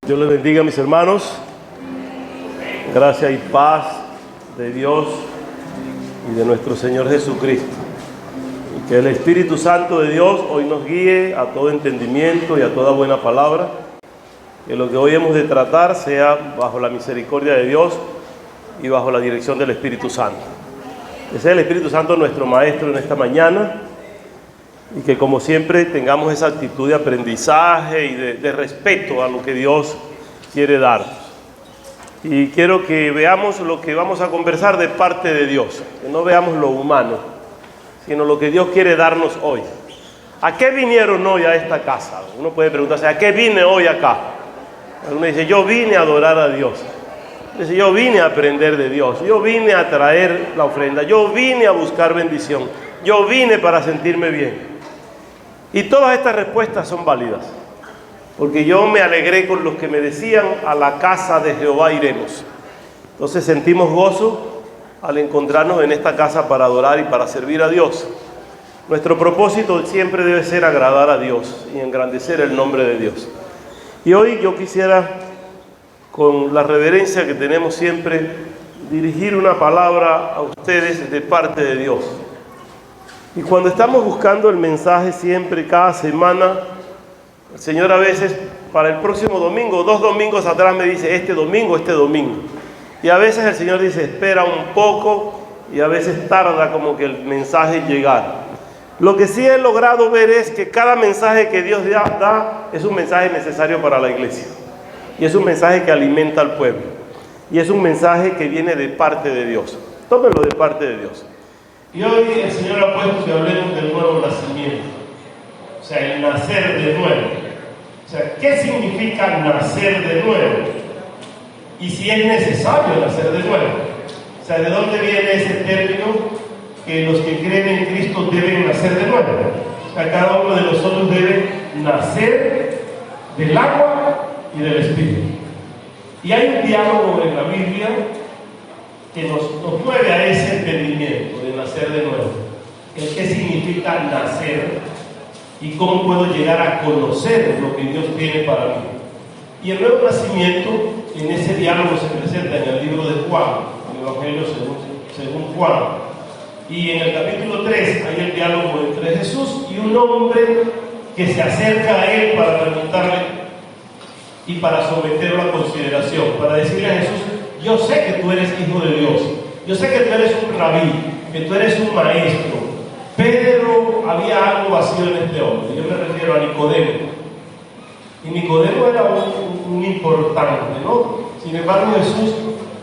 Dios les bendiga, mis hermanos. Gracia y paz de Dios y de nuestro Señor Jesucristo. Y que el Espíritu Santo de Dios hoy nos guíe a todo entendimiento y a toda buena palabra. Que lo que hoy hemos de tratar sea bajo la misericordia de Dios y bajo la dirección del Espíritu Santo. Que sea el Espíritu Santo nuestro Maestro en esta mañana y que, como siempre, tengamos esa actitud de aprendizaje y de respeto a lo que Dios quiere darnos. Y quiero que veamos lo que vamos a conversar de parte de Dios, que no veamos lo humano, sino lo que Dios quiere darnos hoy. ¿A qué vinieron hoy a esta casa? Uno puede preguntarse, ¿a qué vine hoy acá? Uno dice, yo vine a adorar a Dios. Dice, yo vine a aprender de Dios, yo vine a traer la ofrenda, yo vine a buscar bendición, yo vine para sentirme bien. Y todas estas respuestas son válidas, porque yo me alegré con los que me decían, a la casa de Jehová iremos. Entonces sentimos gozo al encontrarnos en esta casa para adorar y para servir a Dios. Nuestro propósito siempre debe ser agradar a Dios y engrandecer el nombre de Dios. Y hoy yo quisiera, con la reverencia que tenemos siempre, dirigir una palabra a ustedes de parte de Dios. Y cuando estamos buscando el mensaje siempre, cada semana, el Señor a veces, para el próximo domingo, 2 domingos atrás me dice, este domingo. Y a veces el Señor dice, espera un poco, y a veces tarda como que el mensaje llegar. Lo que sí he logrado ver es que cada mensaje que Dios da es un mensaje necesario para la iglesia. Y es un mensaje que alimenta al pueblo. Y es un mensaje que viene de parte de Dios. Tómenlo de parte de Dios. Y hoy el Señor ha puesto que hablemos del nuevo nacimiento. O sea, el nacer de nuevo. O sea, ¿qué significa nacer de nuevo? Y si es necesario nacer de nuevo. O sea, ¿de dónde viene ese término que los que creen en Cristo deben nacer de nuevo? O sea, cada uno de nosotros debe nacer del agua y del Espíritu. Y hay un diálogo en la Biblia que nos mueve a ese entendimiento de nacer de nuevo. El qué significa nacer y cómo puedo llegar a conocer lo que Dios tiene para mí. Y el nuevo nacimiento, en ese diálogo se presenta en el libro de Juan, el Evangelio según Juan. Y en el capítulo 3 hay el diálogo entre Jesús y un hombre que se acerca a él para preguntarle y para someterlo a consideración, para decirle a Jesús, yo sé que tú eres hijo de Dios, yo sé que tú eres un rabí, que tú eres un maestro, pero había algo vacío en este hombre. Yo me refiero a Nicodemo. Y Nicodemo era un importante, ¿no? Sin embargo, Jesús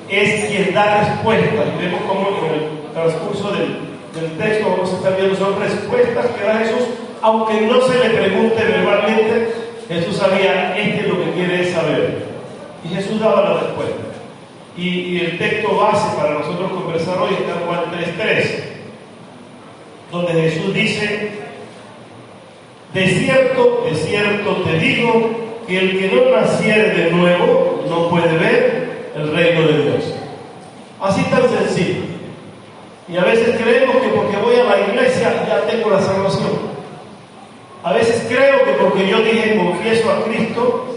es quien da respuestas. Y vemos cómo en el transcurso del texto vamos a estar viendo, son respuestas que da Jesús, aunque no se le pregunte verbalmente. Jesús sabía, este es lo que quiere saber. Y Jesús daba la respuesta. Y el texto base para nosotros conversar hoy está en Juan 3:3, donde Jesús dice, de cierto te digo, que el que no naciere de nuevo no puede ver el reino de Dios. Así tan sencillo. Y a veces creemos que porque voy a la iglesia ya tengo la salvación. A veces creo que porque yo dije confieso a Cristo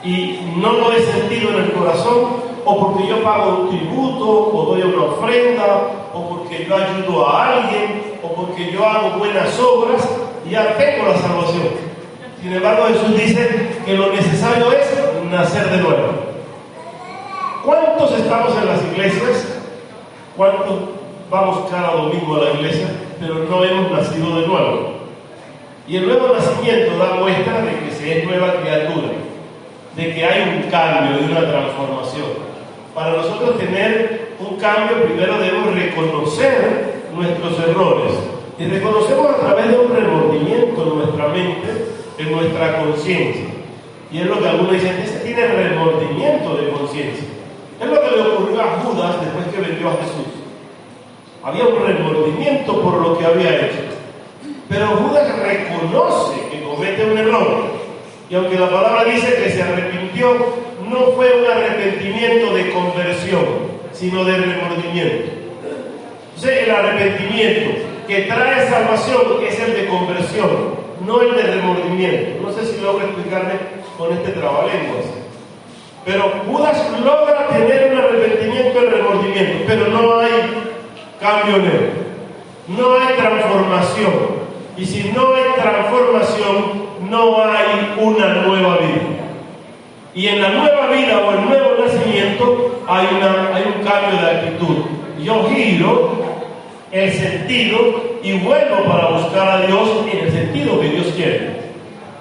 y no lo he sentido en el corazón, o porque yo pago un tributo, o doy una ofrenda, o porque yo ayudo a alguien, o porque yo hago buenas obras, ya tengo la salvación. Sin embargo, Jesús dice que lo necesario es nacer de nuevo. ¿Cuántos estamos en las iglesias? ¿Cuántos vamos cada domingo a la iglesia, pero no hemos nacido de nuevo? Y el nuevo nacimiento da muestra de que se es nueva criatura, de que hay un cambio y una transformación. Para nosotros tener un cambio, primero debemos reconocer nuestros errores. Y reconocemos a través de un remordimiento en nuestra mente, en nuestra conciencia. Y es lo que algunos dicen, ese tiene remordimiento de conciencia. Es lo que le ocurrió a Judas después que vendió a Jesús. Había un remordimiento por lo que había hecho. Pero Judas reconoce que comete un error. Y aunque la palabra dice que se arrepintió, no fue un arrepentimiento de conversión, sino de remordimiento. Entonces, el arrepentimiento que trae salvación es el de conversión. no el de remordimiento. No sé si logro explicarme con este trabalenguas. Pero Judas logra tener un arrepentimiento y remordimiento, pero no hay cambio en él. No hay transformación. Y si no hay transformación, no hay una nueva vida. Y en la nueva vida o el nuevo nacimiento hay un cambio de actitud. Yo giro el sentido y vuelvo para buscar a Dios en el sentido que Dios quiere.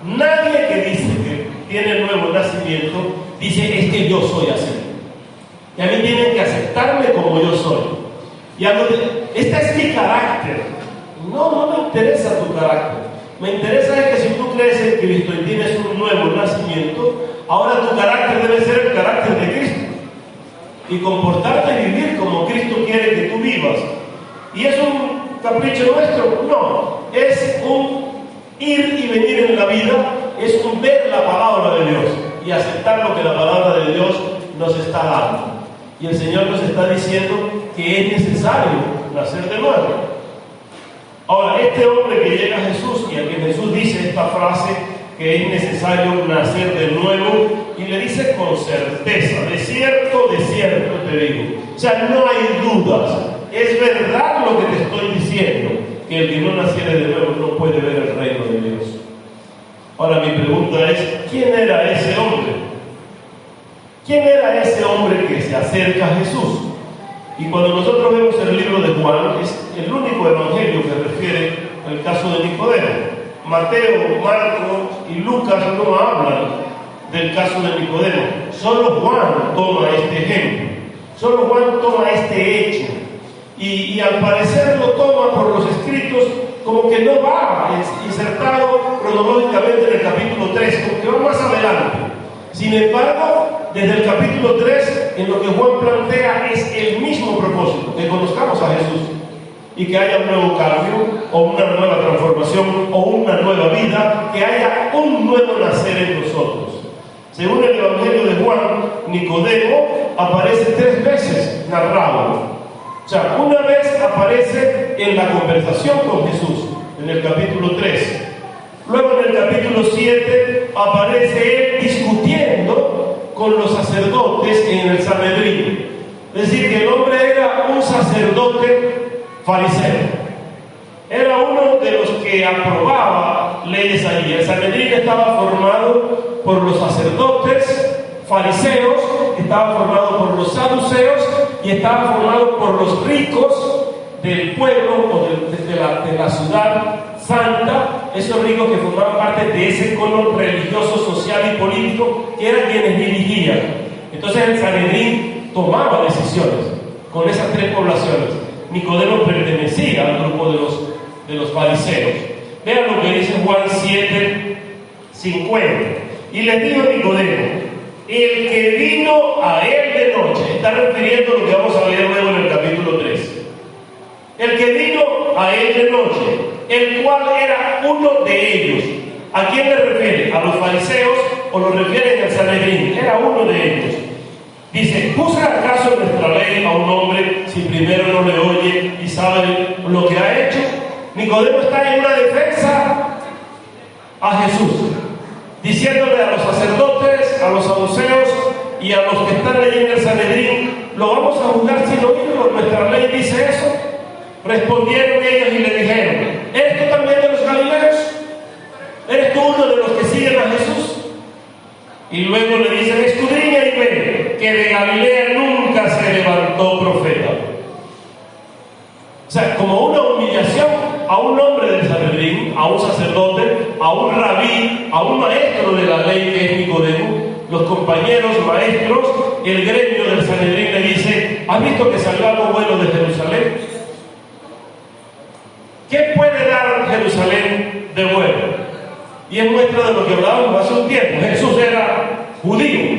Nadie que dice que tiene nuevo nacimiento dice es que yo soy así. Y a mí tienen que aceptarme como yo soy. Y este es mi carácter. No me interesa tu carácter. Me interesa es que si tú crees en Cristo y tienes un nuevo nacimiento, ahora tu carácter debe ser el carácter de Cristo. Y comportarte y vivir como Cristo quiere que tú vivas. ¿Y es un capricho nuestro? No. Es un ir y venir en la vida, es un ver la palabra de Dios y aceptar lo que la palabra de Dios nos está dando. Y el Señor nos está diciendo que es necesario nacer de nuevo. Ahora, este hombre que llega a Jesús y a quien Jesús dice esta frase, que es necesario nacer de nuevo, y le dice con certeza, de cierto te digo. O sea, no hay dudas, es verdad lo que te estoy diciendo, que el que no naciere de nuevo no puede ver el reino de Dios. Ahora mi pregunta es, ¿quién era ese hombre? ¿Quién era ese hombre que se acerca a Jesús? Y cuando nosotros vemos el libro de Juan, es el único evangelio que refiere al caso de Nicodemo. Mateo, Marcos y Lucas no hablan del caso de Nicodemo. Solo Juan toma este ejemplo. Solo Juan toma este hecho. Y al parecer lo toma por los escritos como que no va insertado cronológicamente en el capítulo 3, como que va más adelante. Sin embargo, desde el capítulo 3, en lo que Juan plantea es el mismo propósito, que conozcamos a Jesús y que haya un nuevo cambio, o una nueva transformación, o una nueva vida, que haya un nuevo nacer en nosotros. Según el Evangelio de Juan, Nicodemo aparece 3 veces narrado. O sea, una vez aparece en la conversación con Jesús, en el capítulo 3. Luego en el capítulo 7 aparece él discutiendo con los sacerdotes en el Sanedrín. Es decir, que el hombre era un sacerdote fariseo. Era uno de los que aprobaba leyes allí. El Sanedrín estaba formado por los sacerdotes fariseos, estaba formado por los saduceos y estaba formado por los ricos del pueblo o de la ciudad santa, esos ricos que formaban parte de ese cono religioso, social y político, que eran quienes dirigían. Entonces el Sanedrín tomaba decisiones con esas 3 poblaciones. Nicodemo pertenecía al grupo de los fariseos. Vean lo que dice Juan 7:50. Y le dijo Nicodemo, el que vino a él de noche, está refiriendo a lo que vamos a ver luego en el capítulo 3. El que vino a él de noche, el cual era uno de ellos. ¿A quién le refiere? ¿A los fariseos o lo refiere al Sanedrín? Era uno de ellos. Dice, ¿juzga acaso nuestra ley a un hombre si primero no le oye y sabe lo que ha hecho? Nicodemo está en una defensa a Jesús, diciéndole a los sacerdotes, a los saduceos y a los que están leyendo el Sanedrín, ¿lo vamos a juzgar sin oírlo? ¿Nuestra ley dice eso? Respondieron ellos y le dijeron, ¿eres tú también de los galileos? ¿Eres tú uno de los que siguen a Jesús? Y luego le dicen, escudriña y ve que de Galilea nunca se levantó profeta. O sea, como una humillación a un hombre del Sanedrín, a un sacerdote, a un rabí, a un maestro de la ley que es Nicodemo, los compañeros maestros, el gremio del Sanedrín le dice, ¿has visto que salió algo bueno de Jerusalén? ¿Qué puede dar Jerusalén de bueno? Y es muestra de lo que hablábamos hace un tiempo. Jesús era judío,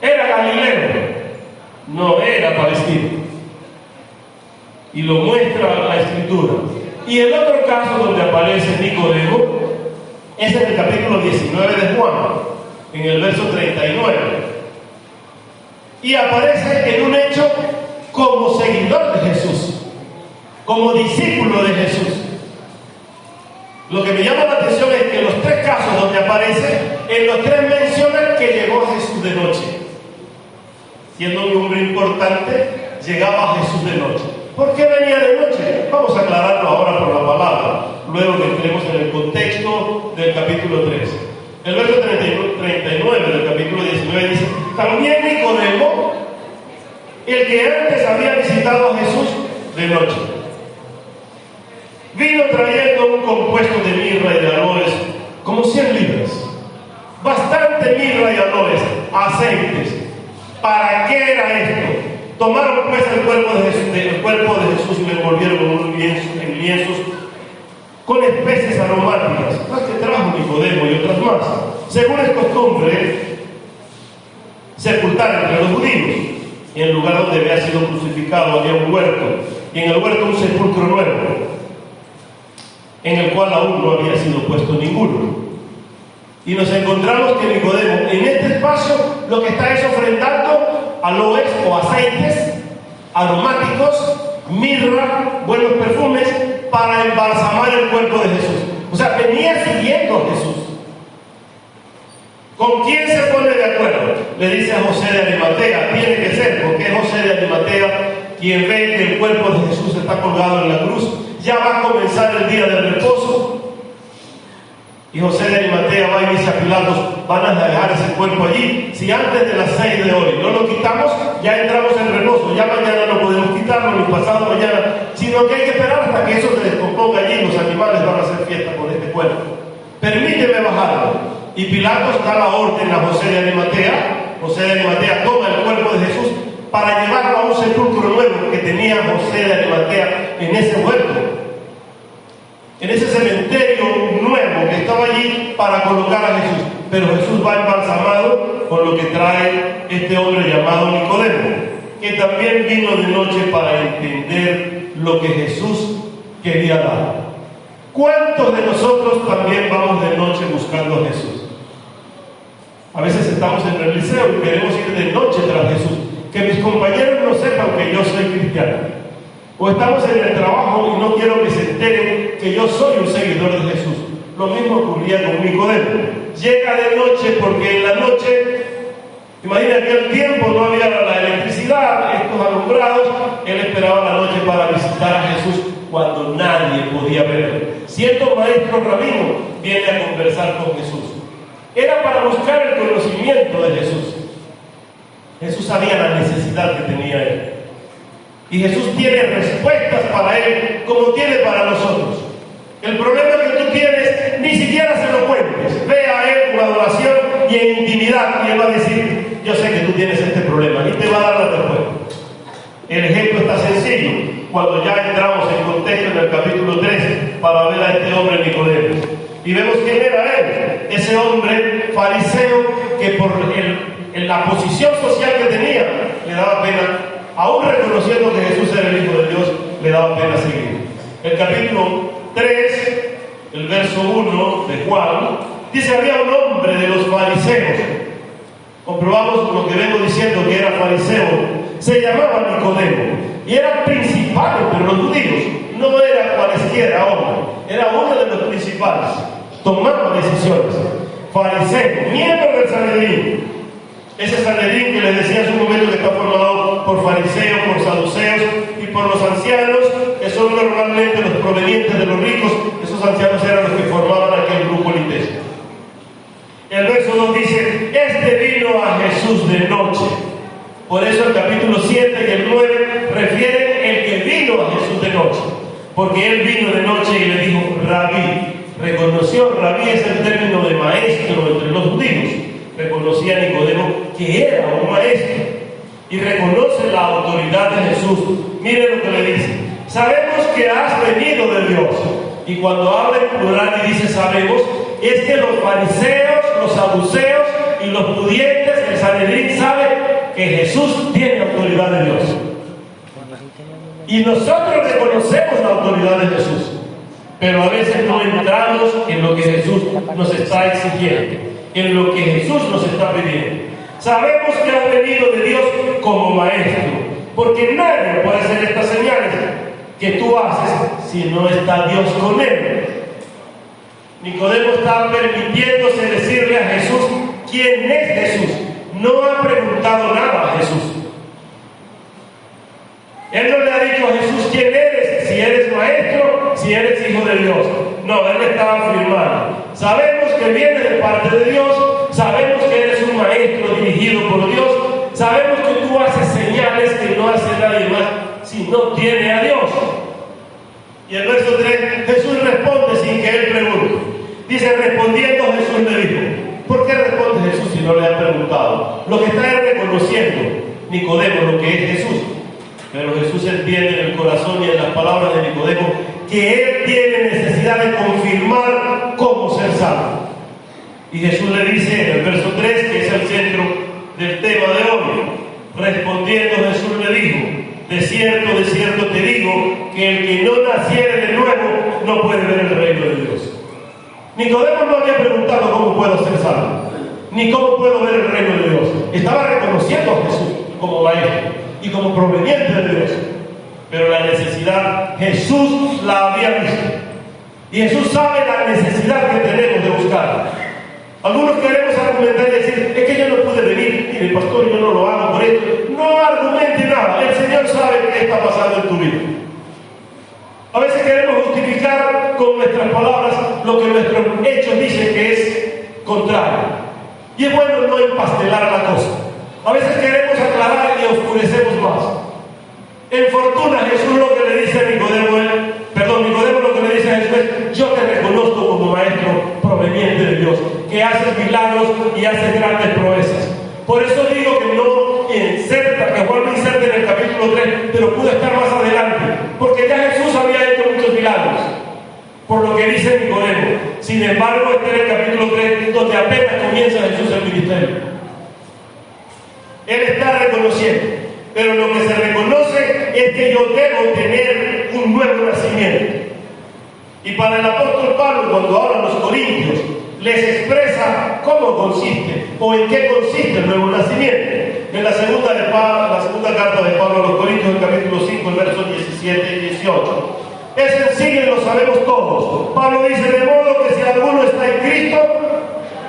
era galileo, no era palestino. Y lo muestra la Escritura. Y el otro caso donde aparece Nicodemo es en el capítulo 19 de Juan, en el verso 39. Y aparece en un hecho como seguidor de Jesús, como discípulo de Jesús. Lo que me llama la atención es que en los tres casos donde aparece, en los tres mencionan que llegó Jesús de noche. Siendo un hombre importante, llegaba Jesús de noche. ¿Por qué venía de noche? Vamos a aclararlo ahora por la palabra, luego que entremos en el contexto del capítulo 3. El verso 39 del capítulo 19 dice: también Nicodemo, el que antes había visitado a Jesús de noche, vino trayendo un compuesto de mirra y de aloes, como 100 libras. Bastante mirra y aloes, aceites. ¿Para qué era esto? Tomaron pues el cuerpo de Jesús y lo envolvieron en lienzos con especies aromáticas, las que trajo Nicodemo y otras más, según es costumbre sepultar entre los judíos. Y en el lugar donde había sido crucificado había un huerto, y en el huerto un sepulcro nuevo, en el cual aún no había sido puesto ninguno. Y nos encontramos que Nicodemo, en este espacio, lo que está es ofrendando aloes o aceites aromáticos, mirra, buenos perfumes, para embalsamar el cuerpo de Jesús. O sea, venía siguiendo a Jesús. ¿Con quién se pone de acuerdo? Le dice a José de Arimatea, tiene que ser, porque es José de Arimatea quien ve que el cuerpo de Jesús está colgado en la cruz. Ya va a comenzar el día del reposo. Y José de Arimatea va y dice a Pilatos: van a dejar ese cuerpo allí. Si antes de las 6 de hoy no lo quitamos, ya entramos en reposo. Ya mañana no podemos quitarlo, ni pasado mañana, sino que hay que esperar hasta que eso se descomponga allí. Los animales van a hacer fiesta con este cuerpo. Permíteme bajarlo. Y Pilatos da la orden a José de Arimatea. José de Arimatea toma el cuerpo de Jesús para llevarlo a un sepulcro nuevo que tenía José de Arimatea en ese huerto, en ese cementerio nuevo que estaba allí para colocar a Jesús. Pero Jesús va embalsamado con lo que trae este hombre llamado Nicodemo, que también vino de noche para entender lo que Jesús quería dar. ¿Cuántos de nosotros también vamos de noche buscando a Jesús? A veces estamos en el liceo y queremos ir de noche tras Jesús, que mis compañeros no sepan que yo soy cristiano. O estamos en el trabajo y no quiero que se enteren que yo soy un seguidor de Jesús. Lo mismo ocurría con Nicodemo. Llega de noche porque en la noche, imagina que el tiempo no había la electricidad, estos alumbrados, él esperaba la noche para visitar a Jesús cuando nadie podía verlo. Siendo maestro rabino, viene a conversar con Jesús. Era para buscar el conocimiento de Jesús. Jesús sabía la necesidad que tenía él. Y Jesús tiene respuestas para él, como tiene para nosotros. El problema que tú tienes, ni siquiera se lo cuentes. Ve a él con adoración y en intimidad, y él va a decir: yo sé que tú tienes este problema, y te va a dar la respuesta. El ejemplo está sencillo. Cuando ya entramos en contexto en el capítulo 3 para ver a este hombre Nicodemo, y vemos quién era él, ese hombre fariseo que por la posición social que tenía le daba pena, aún reconociendo que Jesús era el Hijo de Dios, le daba pena seguir. El capítulo 3, el verso 1 de Juan, dice: había un hombre de los fariseos. Comprobamos lo que vengo diciendo, que era fariseo. Se llamaba Nicodemo y era principal entre los judíos. No era cualesquiera hombre, era uno de los principales. Tomaba decisiones. Fariseo, miembro del Sanedrín. Ese Sanedrín que les decía en su momento que está formado por fariseos, por saduceos y por los ancianos, que son normalmente los provenientes de los ricos. Esos ancianos eran los que formaban aquel grupo litesco. El verso 2 dice: este vino a Jesús de noche. Por eso el capítulo 7 y el 9 refieren el que vino a Jesús de noche, porque él vino de noche y le dijo: rabí. Reconoció, rabí es el término de maestro entre los judíos. Reconocía a Nicodemo que era un maestro y reconoce la autoridad de Jesús. Mire lo que le dice: sabemos que has venido de Dios. Y cuando habla en plural y dice sabemos, es que los fariseos, los saduceos y los pudientes, el Sanedrín, sabe que Jesús tiene autoridad de Dios. Y nosotros reconocemos la autoridad de Jesús, pero a veces no entramos en lo que Jesús nos está exigiendo, en lo que Jesús nos está pidiendo. Sabemos que has venido de Dios como maestro, porque nadie puede hacer estas señales que tú haces si no está Dios con él. Nicodemo está permitiéndose decirle a Jesús quién es Jesús. No ha preguntado nada a Jesús. Él no le ha dicho a Jesús quién eres, si eres maestro, si eres hijo de Dios. No, él le estaba afirmando. Sabemos que vienes de parte de Dios, sabemos que eres un maestro dirigido por Dios, sabemos que tú haces señales que no hace nadie más si no tiene a Dios. Y el verso 3, Jesús responde sin que él pregunte. Dice, respondiendo Jesús le dijo. ¿Por qué responde Jesús si no le ha preguntado? Lo que está es reconociendo Nicodemo lo que es Jesús. Pero Jesús entiende en el corazón y en las palabras de Nicodemo que él tiene necesidad de confirmar cómo ser salvo. Y Jesús le dice en el verso 3, que es el centro del tema de hoy, respondiendo Jesús le dijo, de cierto te digo, que el que no naciere de nuevo no puede ver el reino de Dios. Nicodemo no había preguntado cómo puedo ser salvo, ni cómo puedo ver el reino de Dios. Estaba reconociendo a Jesús como maestro y como proveniente de Dios. Pero la necesidad, Jesús la había visto. Y Jesús sabe la necesidad que tenemos de buscar. Algunos queremos argumentar y decir, es que yo no pude venir, y el pastor yo no lo hago por esto. No argumente nada, el Señor sabe qué está pasando en tu vida. A veces queremos justificar con nuestras palabras lo que nuestros hechos dicen que es contrario. Y es bueno no empastelar la cosa. A veces queremos aclarar y oscurecemos más. En fortuna Jesús lo que le dice a Nicodemo lo que le dice a Jesús es, yo te reconozco como maestro proveniente de Dios, que haces milagros y haces grandes proezas. Por eso digo que no inserta, que Juan lo inserta en el capítulo 3, pero pudo estar más adelante, porque ya Jesús había hecho muchos milagros, por lo que dice Nicodemo. Sin embargo, este es el capítulo 3, donde apenas comienza Jesús el ministerio. Él está reconociendo, pero lo que se reconoce es que yo debo tener un nuevo nacimiento. Y para el apóstol Pablo, cuando habla a los corintios, les expresa cómo consiste o en qué consiste el nuevo nacimiento. En la segunda carta de Pablo a los Corintios, el capítulo 5, el verso 17 y 18. Es sencillo y lo sabemos todos. Pablo dice, de modo que si alguno está en Cristo,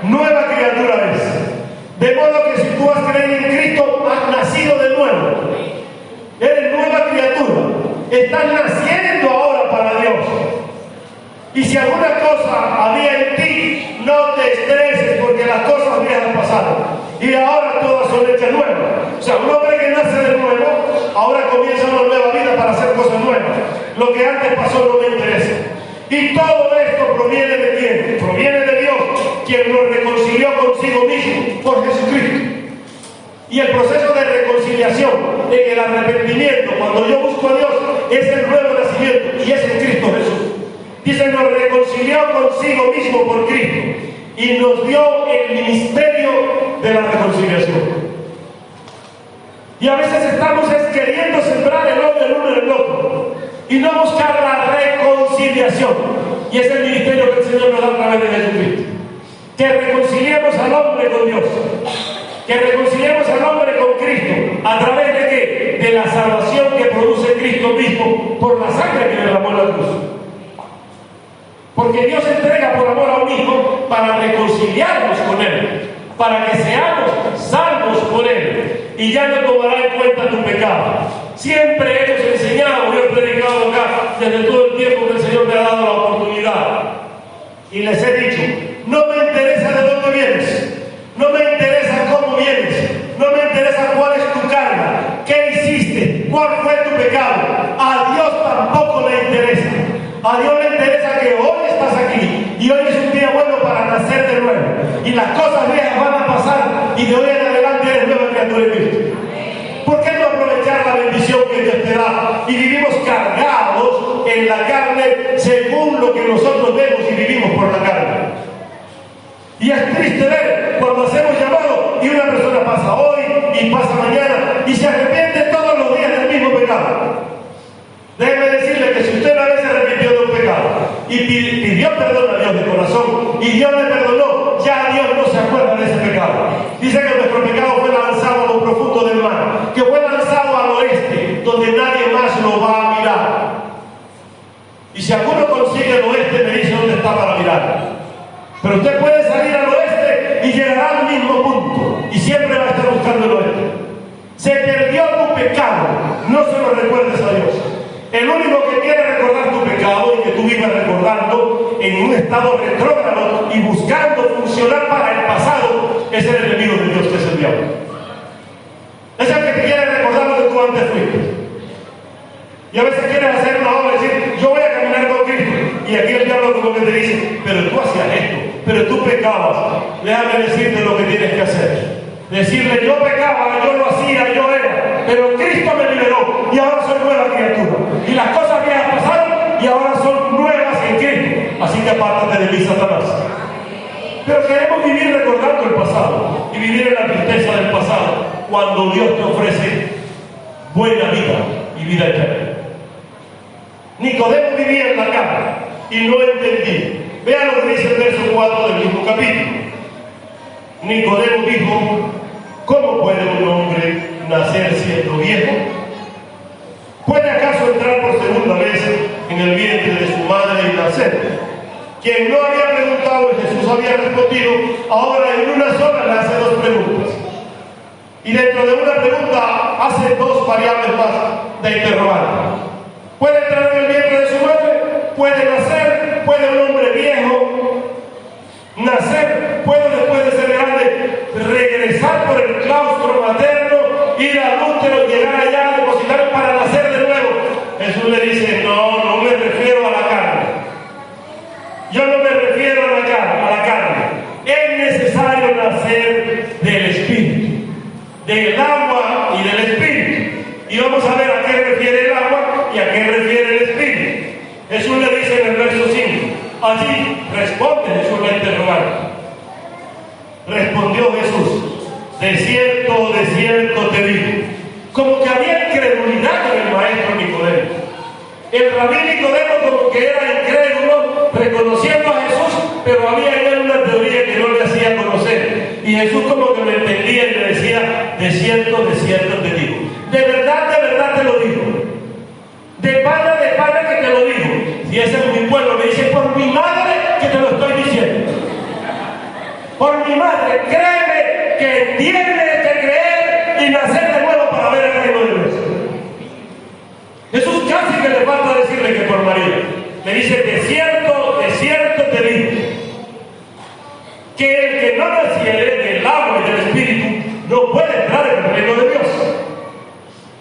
nueva criatura es. De modo que si tú has creído en Cristo, has nacido de nuevo. Eres nueva criatura. Estás naciendo ahora para Dios. Y si alguna cosa había en ti, no te estreses porque las cosas viejas pasaron. Y ahora todas son hechas nuevas. O sea, un hombre que nace de nuevo, ahora comienza una nueva vida para hacer cosas nuevas. Lo que antes pasó no me interesa. Y todo esto proviene de quién? Proviene de Dios, quien nos reconcilió consigo mismo por Jesucristo. Y el proceso de reconciliación, en el arrepentimiento, cuando yo busco a Dios, es el nuevo nacimiento y es en Cristo Jesús. Dice, nos reconcilió consigo mismo por Cristo y nos dio el ministerio de la reconciliación. Y a veces estamos queriendo sembrar el odio del uno y del otro y no buscar la reconciliación. Y es el ministerio que el Señor nos da a través de Jesucristo. Que reconciliemos al hombre con Dios. Que reconciliemos al hombre con Cristo. ¿A través de qué? De la salvación que produce Cristo mismo por la sangre que derramó en la cruz. Porque Dios entrega por amor a un hijo para reconciliarnos con Él, para que seamos salvos por Él, y ya no tomará en cuenta tu pecado. Siempre hemos enseñado, yo he predicado acá desde todo el tiempo que el Señor me ha dado la oportunidad, y les he dicho, no me interesa de dónde vienes, no me interesa cómo vienes, no me interesa cuál es tu carga, qué hiciste, cuál fue tu pecado. A Dios tampoco le interesa. A Dios le interesa que hoy estás aquí y hoy es un día bueno para nacer de nuevo. Y las cosas viejas van a pasar y de hoy en adelante eres nueva criatura en Cristo. ¿Por qué no aprovechar la bendición que Dios te da? Y vivimos cargados en la carne según lo que nosotros vemos y vivimos por la carne. Y es triste ver cuando hacemos llamado y una persona pasa hoy y pasa mañana y se arrepiente todos los días del mismo pecado. Déjeme decirle que si usted una vez se arrepintió de un pecado y pidió perdón a Dios de corazón y Dios le perdonó, ya Dios no se acuerda de ese pecado. Dice que nuestro pecado fue lanzado a lo profundo del mar, que fue lanzado al oeste, donde nadie más lo va a mirar. Y si alguno consigue el oeste, me dice dónde está para mirar. salir al oeste y llegará al mismo punto. Y siempre va a estar buscando el oeste. Se perdió tu pecado, no se lo recuerdes a Dios. El único que quiere recordar tu pecado y que tú vivas recordando en un estado retrógrado y buscando funcionar para el pasado es el enemigo de Dios, que es el diablo. Es el que te quiere recordar lo que tú antes fuiste. Y a veces quieres hacer una obra y decir, yo voy a caminar con Cristo. Y aquí el diablo como que te dice, pero tú hacías esto, pero tú pecabas. Déjame decirte lo que tienes que hacer. Decirle, yo pecaba, yo lo hacía, yo era, pero Cristo me liberó y ahora soy nueva criatura. Y las cosas viejas pasaron y ahora son nuevas en Cristo. Así que apártate de mí, Satanás. Pero queremos vivir recordando el pasado y vivir en la tristeza del pasado cuando Dios te ofrece buena vida y vida eterna. Nicodemo vivía en la carne y no entendía. Vean lo que dice el verso 4 del mismo capítulo. Nicodemo dijo, ¿cómo puede un hombre nacer siendo viejo? ¿Puede acaso entrar por segunda vez en el vientre de su madre y nacer? Quien no había preguntado y Jesús había respondido, ahora en una sola le hace dos preguntas. Y dentro de una pregunta hace dos variables más de interrogante. ¿Puede entrar en el vientre de su madre? ¿Puede nacer? ¿Puede un hombre viejo nacer? ¿Puede después de ser grande regresar por el claustro materno, ir al útero, llegar allá, depositar para nacer de nuevo? Jesús le dice, no me refiero a la carne. Yo no me refiero a la carne. Es necesario nacer del Espíritu, del agua y del Espíritu. Y vamos a ver a qué refiere el agua y a qué refiere el Espíritu. Jesús le dice en el verso 5, allí responde Jesús la interrogante. Respondió Jesús, de cierto te digo. Como que había incredulidad en el maestro Nicodemo. El rabí Nicodemo como que era incrédulo, reconociendo a Jesús, pero había en él una teoría que no le hacía conocer. Y Jesús como que lo entendía y le decía, de cierto te digo. De verdad te lo digo. De pana que te lo digo. Si ese es mi pueblo, me dice, por mi madre que te lo estoy diciendo. Por mi madre, créeme que tienes que creer y nacer de nuevo para ver el reino de Dios. Jesús casi que le falta decirle que por María. Le dice, de cierto te digo, que el que no naciere del agua y del Espíritu no puede entrar en el reino de Dios.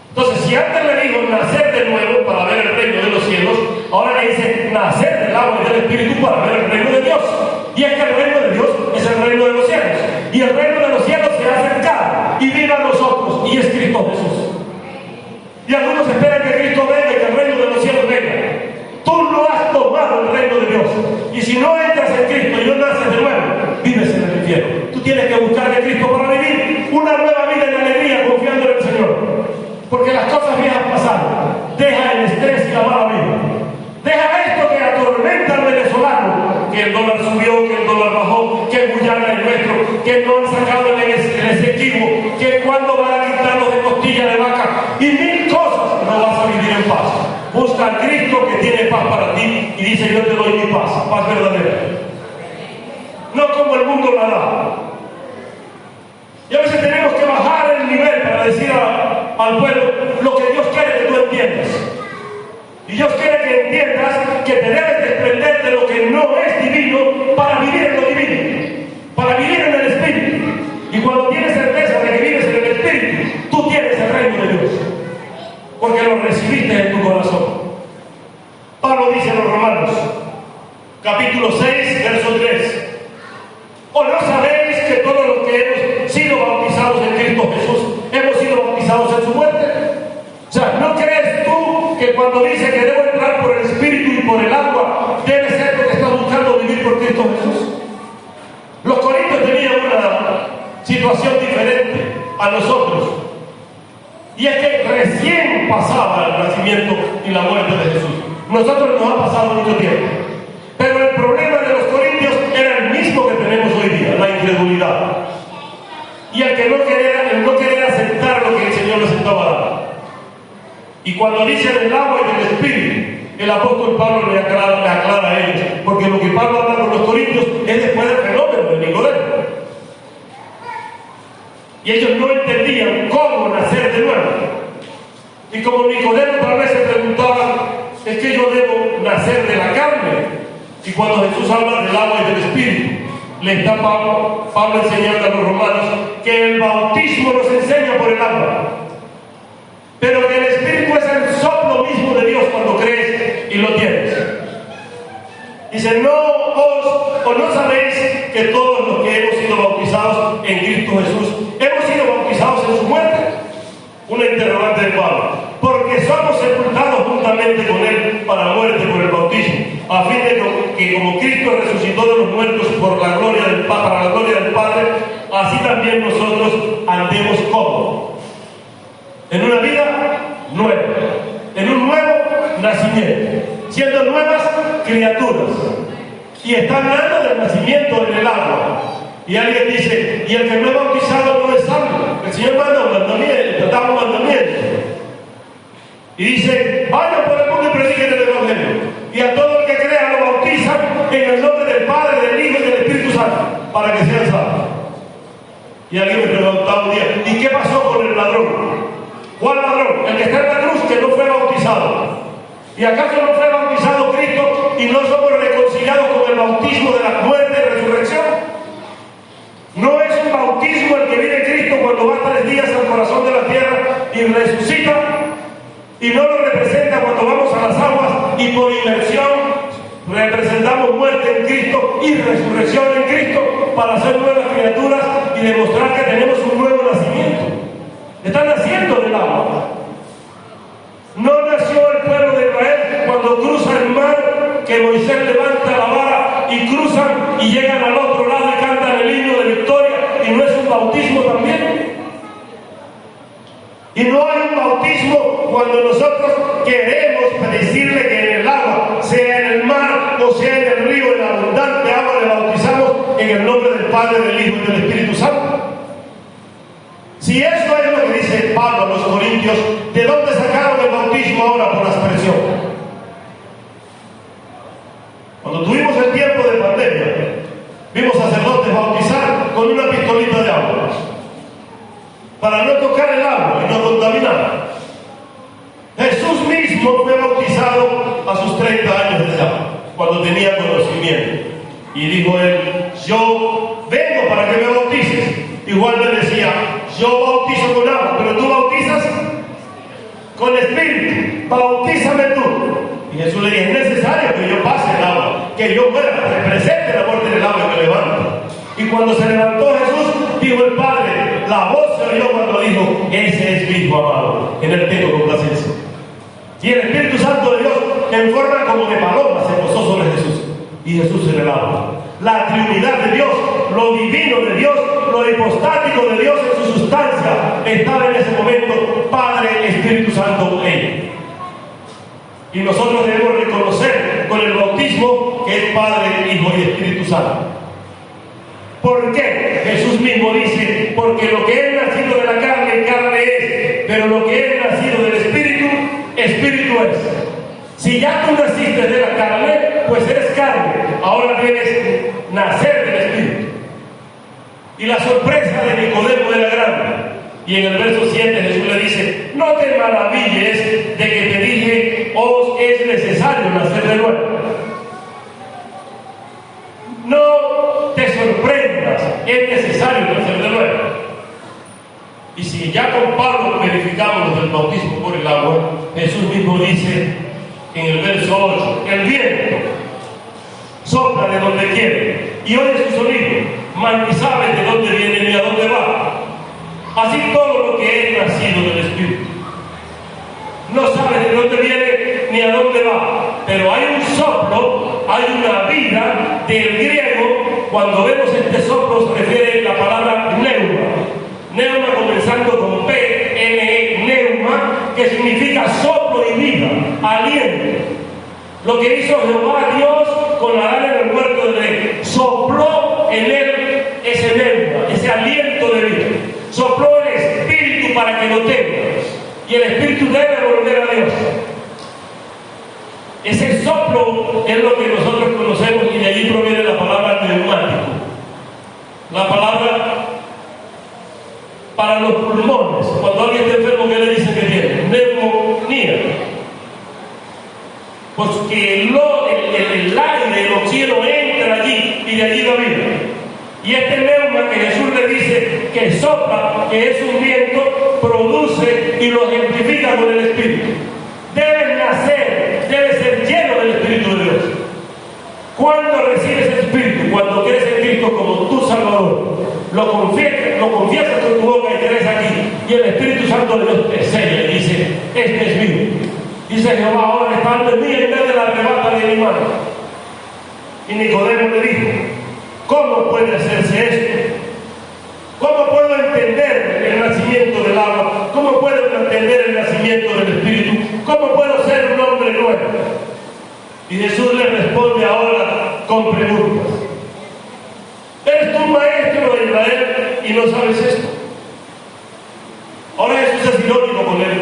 Entonces, si antes le dijo nacer de nuevo para ver el reino de los cielos, ahora le dice nacer del agua y del Espíritu para ver el reino de Dios. Y es que el reino de Dios es el reino de los cielos. Y el reino de los cielos se ha acercado y vive a nosotros, y es Cristo Jesús. Y algunos esperan que Cristo venga y que el reino de los cielos venga. Tú no has tomado el reino de Dios. Y si no entras en Cristo y no naces de nuevo, vives en el infierno. Tú tienes que buscar de Cristo para vivir una nueva vida en alegría, confiando en el Señor. Porque las cosas viejas pasaron. Deja el estrés y la mala vida. Deja esto que atormenta al venezolano, que el dólar subió, que el dólar bajó, que Guyana es nuestro, que no han sacado el Esequibo, que cuando van a quitarlos de costilla de vaca y mil cosas, no vas a vivir en paz. Busca a Cristo que tiene paz para ti y dice, yo te doy mi paz verdadera. No como el mundo la da. Y a veces tenemos que bajar el nivel para decir al pueblo lo que Dios quiere que tú entiendas. Y Dios quiere que entiendas que te debes desprender de lo que no es divino para vivir en lo divino, para vivir en el Espíritu. Y cuando tienes certeza de que vives en el Espíritu, tú tienes el reino de Dios, porque lo recibiste en tu corazón. Pablo dice en los Romanos, capítulo 6, verso 3. ¿O no sabéis que todos los que hemos sido bautizados en Cristo Jesús, hemos sido bautizados en su muerte? O sea, ¿no crees tú que cuando dice que debo entrar por el Espíritu y por el agua, debe ser porque estás buscando vivir por Cristo Jesús? Los corintios tenían una situación diferente a nosotros. Y es que recién pasaba el nacimiento y la muerte de Jesús. Nosotros nos ha pasado mucho tiempo. Pero el problema de los corintios era el mismo que tenemos hoy día, la incredulidad. Y el que no querer aceptar lo que el Señor les estaba dando. Y cuando dice del agua y del Espíritu, el apóstol Pablo le aclara a ellos, porque lo que Pablo habla con los corintios es después del fenómeno del Y ellos no entendían cómo nacer de nuevo. Y como Nicodemo tal vez se preguntaba, es que yo debo nacer de la carne. Y cuando Jesús habla del agua y del Espíritu, le está Pablo enseñando a los romanos que el bautismo nos enseña por el agua, pero que el Espíritu es el soplo mismo de Dios cuando crees y lo tienes. Dice, o no sabéis que todos los que hemos sido bautizados en Cristo Jesús, hemos sido bautizados en su muerte. Una interrogante de Pablo. Porque somos sepultados juntamente con Él para muerte por el bautismo, a fin de que como Cristo resucitó de los muertos para la gloria del Padre, así también nosotros andemos como en una vida nueva, en un nuevo nacimiento, siendo nuevas criaturas. Y está hablando del nacimiento en el agua. Y alguien dice, y el que no es bautizado no es salvo. El Señor manda un mandamiento, da un mandamiento. Y dice, vayan por el mundo y prediquen el Evangelio. Y a todo el que crea lo bautizan en el nombre del Padre, del Hijo y del Espíritu Santo, para que sean salvos. Y alguien me preguntaba un día, ¿y qué pasó con el ladrón? ¿Cuál ladrón? El que está en la cruz, que no fue bautizado. ¿Y acaso no fue bautizado Cristo y no somos reconciliados con el bautismo de la muerte y resurrección? ¿No es un bautismo el que viene Cristo cuando va 3 días al corazón de la tierra y resucita? ¿Y no lo representa cuando vamos a las aguas y por inmersión representamos muerte en Cristo y resurrección en Cristo para ser nuevas criaturas y demostrar que tenemos un nuevo nacimiento? Está naciendo del agua. No nació el pueblo de Israel cuando cruza el mar, que Moisés levanta la vara y cruzan y llegan al otro lado y cantan el himno de victoria, y no es un bautismo también. Y no hay un bautismo cuando nosotros queremos decirle que en el agua, sea en el mar o sea en el río, en la abundante agua, le bautizamos en el nombre del Padre, del Hijo y del Espíritu Santo. Si eso es lo que dice Pablo a los Corintios, ¿de dónde sacaron el bautismo ahora por aspersión? Cuando tuvimos el tiempo de pandemia, vimos sacerdotes bautizar con una pistolita de agua para no tocar el agua y no contaminar. Jesús mismo fue bautizado a sus 30 años de edad, cuando tenía conocimiento, y dijo él, yo vengo para que me bautices. Igual le decía, yo bautizo con agua, pero tú bautizas con espíritu, bautízame tú. Y Jesús le dijo, es necesario que yo pase el agua, que yo muera, represente la muerte del agua y me levante. Y cuando se levantó Jesús, dijo el Padre, la voz se oyó cuando dijo, ese es mi Hijo amado, en él tengo complacencia. Y el Espíritu Santo de Dios, en forma como de paloma, se posó sobre Jesús. Y Jesús en el agua. La Trinidad de Dios, lo divino de Dios, lo hipostático de Dios en su sustancia, estaba en ese momento Padre, Espíritu Santo, Él. Y nosotros debemos reconocer con el bautismo que es Padre, Hijo y Espíritu Santo. ¿Por qué? Jesús mismo dice, porque lo que es nacido de la carne, carne es, pero lo que es nacido del Espíritu, Espíritu es. Si ya tú naciste de la carne, pues eres carne, ahora debes nacer del Espíritu. Y la sorpresa de Nicodemo era grande. Y en el verso 7 Jesús le dice, no te maravilles de que te dije, os es necesario nacer de nuevo. No te sorprendas, es necesario nacer de nuevo. Y si ya con Pablo verificamos el bautismo por el agua, Jesús mismo dice en el verso 8, el viento sopla de donde quiere y oye su sonido, mas ni sabe de dónde viene ni a dónde va. Así todo lo que es nacido del Espíritu. No sabe de dónde viene ni a dónde va, pero hay un soplo, hay una vida del griego. Cuando vemos este soplo se refiere a la palabra neuma. Neuma comenzando con P, N, neuma, que significa soplo y vida, aliento. Lo que hizo Jehová Dios con Adán en el huerto de Edén, sopló en él ese neuma, ese aliento de vida. Sopló el Espíritu para que lo tengas. Y el Espíritu debe volver a Dios. Ese soplo es lo que nosotros conocemos y de allí proviene la palabra neumático. La palabra para los pulmones. Cuando alguien está enfermo, ¿qué le dicen que tiene? Neumonía. Porque el aire, el oxígeno entra allí y de allí da vida. Y este neuma que Jesús le dice que sopla, que es un viento, produce y lo ejemplifica con el Espíritu. Debes nacer, debes ser lleno del Espíritu de Dios. ¿Cuándo recibes el Espíritu? Cuando crees en Cristo como tu Salvador. Lo confiesas con tu boca y crees aquí. Y el Espíritu Santo de Dios te sella y dice, este es mío. Dice Jehová, ahora está ante mí en vez de la arrebata de mi mano. Y Nicodemo le dijo, ¿cómo puede hacerse esto? ¿Cómo puedo entender el nacimiento del agua? ¿Cómo puedo entender el nacimiento del Espíritu? ¿Cómo puedo ser un hombre nuevo? Y Jesús le responde ahora con preguntas. ¿Eres tú maestro de Israel y no sabes esto? Ahora Jesús es irónico con él.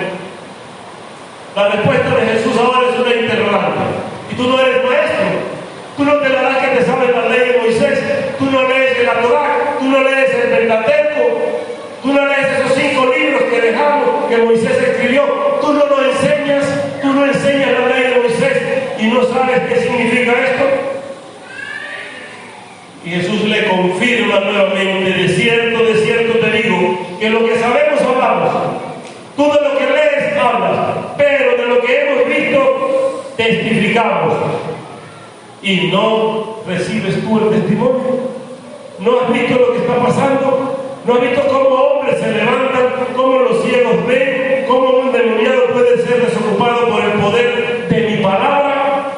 La respuesta de Jesús ahora es una interrogante. Y tú no eres maestro. Tú no te darás que te sabes la ley de Moisés. Tú no lees la Torá. Tú no lees el Pentateuco. Tú no lees esos 5 libros que dejamos, que Moisés escribió. Tú no lo enseñas. Tú no enseñas la ley de Moisés y no sabes qué significa esto. Y Jesús le confirma nuevamente, de cierto te digo, que lo que sabemos hablamos. Tú de lo que lees hablas, pero de lo que hemos visto testificamos. Y no recibes tú el testimonio. ¿No has visto lo que está pasando? ¿No has visto cómo hombres se levantan, cómo los ciegos ven, cómo un endemoniado puede ser desocupado por el poder de mi palabra?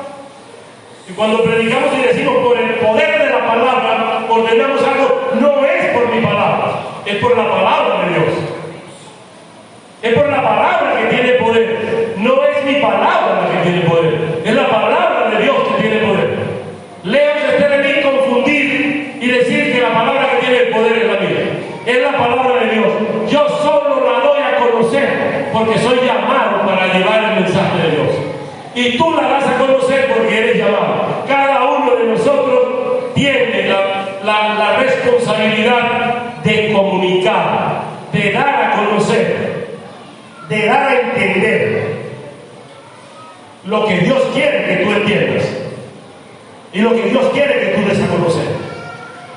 Y cuando predicamos y decimos por el poder de la palabra, ordenamos algo, no es por mi palabra, es por la palabra de Dios. Es por la palabra que tiene poder. No es mi palabra la que tiene poder, es la palabra de Dios que tiene poder. Lejos esté de mí confundir y decir que la palabra que tiene el poder es la mía. Es la palabra de Dios. Yo solo la doy a conocer porque soy llamado para llevar el mensaje de Dios. Y tú la das a conocer porque eres llamado. Cada uno de nosotros tiene la responsabilidad de comunicar, de dar a conocer, de dar a entender lo que Dios quiere que tú entiendas y lo que Dios quiere que tú des a conocer.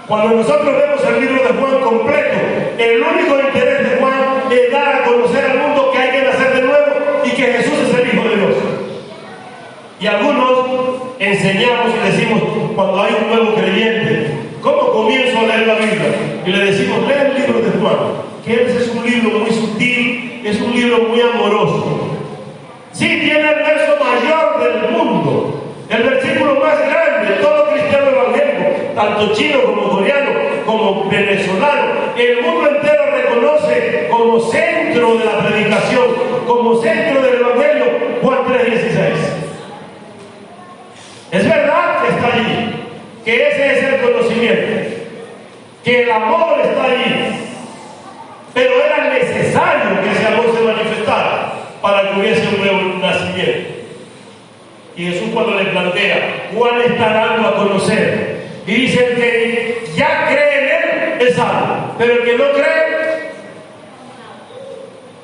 Cuando nosotros vemos el libro de Juan completo, el único interés de Juan es dar a conocer al mundo que hay que nacer de nuevo y que Jesús es el Hijo de Dios. Y algunos enseñamos y decimos, cuando hay un nuevo creyente, ¿cómo comienzo a leer la Biblia? Y le decimos, lee el libro de Juan, que ese es un libro muy sutil, es un libro muy amoroso. Sí, tiene el verso mayor del mundo, el versículo más grande, todo cristiano evangélico, tanto chino como coreano, como venezolano, el mundo entero reconoce como centro de la predicación, como centro del evangelio, Juan 3:16. Es verdad que está allí, que ese es el conocimiento, que el amor está allí, pero era necesario que ese amor se manifestara para que hubiese un nuevo nacimiento. Y Jesús cuando le plantea, Juan está dando a conocer, y dice el que ya cree en él es salvo, pero el que no cree,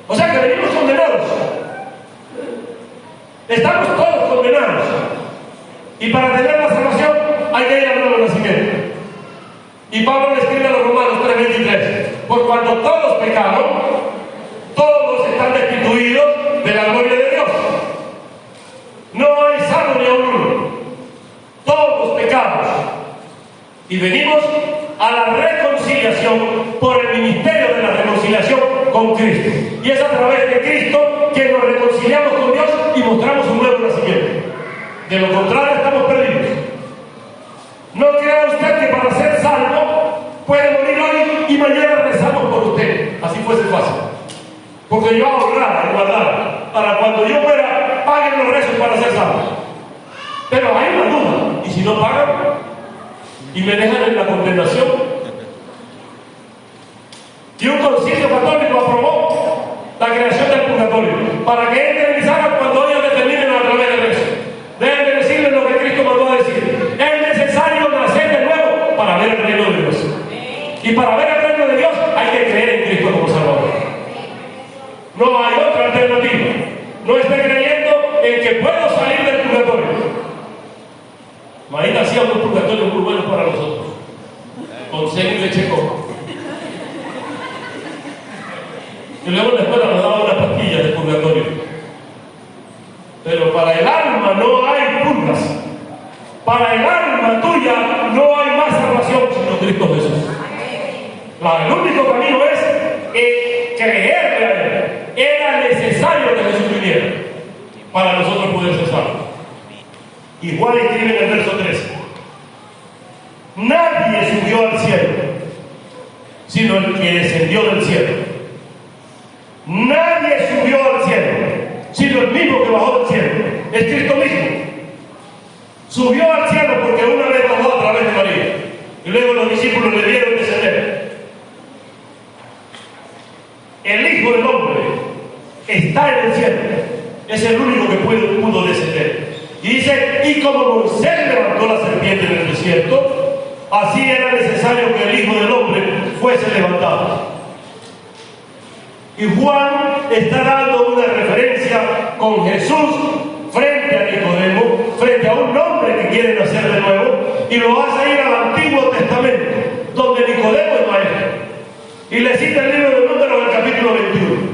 o sea que venimos condenados, estamos todos condenados, y para tener la salvación hay que ir al nuevo nacimiento. Y Pablo le escribe a los Romanos 3:23, por cuanto todos pecaron, todos están destituidos de la gloria de Dios. No hay salvo ni a uno. Todos pecamos. Y venimos a la reconciliación por el ministerio de la reconciliación con Cristo. Y es a través de Cristo que nos reconciliamos con Dios y mostramos un nuevo nacimiento. De lo contrario, estamos perdidos. No crea usted que para ser salvo puede morir hoy y mañana rezamos por usted. Así fuese fácil. Porque yo ahorrar, guardar, para cuando yo muera, paguen los rezos para ser salvo. Pero hay una duda. ¿Y si no pagan? ¿Y me dejan en la condenación? Y un concilio católico aprobó la creación del purgatorio para que entren y salgan cuando ellos determinen a través del rezo. Deben decirles lo que Cristo mandó a decir. Es necesario nacer de nuevo para ver el reino de Dios. Y Y para ver el reino de Dios hay que creer en Cristo como Salvador. No hay otra alternativa. No esté creyendo en que puedo salir del purgatorio. Marita hacía unos purgatorios muy buenos para nosotros, con seno y leche coco. Y luego en la escuela nos daban unas pastillas de purgatorio. Pero para el alma no hay purgas. Para el alma tuya no hay más salvación sino Cristo Jesús. El único camino es creerle a Él. Era necesario que Jesús viniera para nosotros poder ser salvos. Y Juan escribe en el verso 13: nadie subió al cielo sino el que descendió del cielo. Nadie subió al cielo sino el mismo que bajó del cielo. Es Cristo mismo. Subió al cielo porque una vez bajó a través de María. Y luego los discípulos le vieron descender. El Hijo del Hombre está en el cielo. Es el único que pudo descender. Y dice, y como Moisés levantó la serpiente en el desierto, así era necesario que el Hijo del Hombre fuese levantado. Y Juan está dando una referencia con Jesús frente a Nicodemo, frente a un hombre que quiere nacer de nuevo, y lo hace ir al Antiguo Testamento, donde Nicodemo es maestro. Y le cita el libro de Números, el capítulo 21.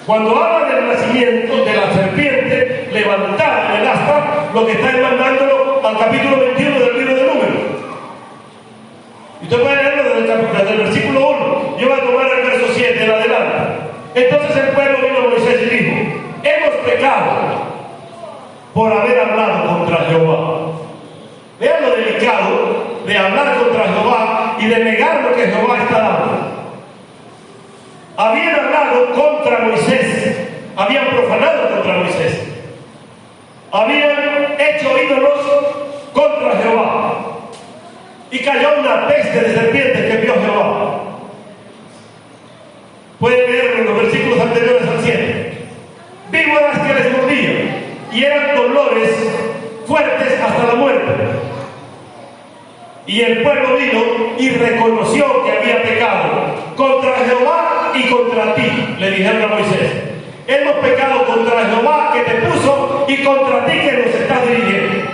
Cuando habla del nacimiento de la serpiente levantada en el asta, lo que está mandándolo al capítulo 21 del libro de Números. Y usted puede leerlo desde el versículo 1. Yo voy a tomar el verso 7 en adelante. Entonces el pueblo vino a Moisés y dijo: hemos pecado por haber hablado contra Jehová. Vean lo delicado de hablar contra Jehová y de negar lo que Jehová está dando. Habían hablado contra Moisés, habían profanado contra Moisés, habían hecho ídolos contra Jehová, y cayó una peste de serpientes que vio Jehová. Pueden leer en los versículos anteriores al 7. Víboras que les mordían, y eran dolores fuertes hasta la muerte. Y el pueblo vino y reconoció que había pecado contra Jehová y contra ti, le dijeron a Moisés. Hemos pecado contra Jehová que te puso y contra ti que nos estás dirigiendo.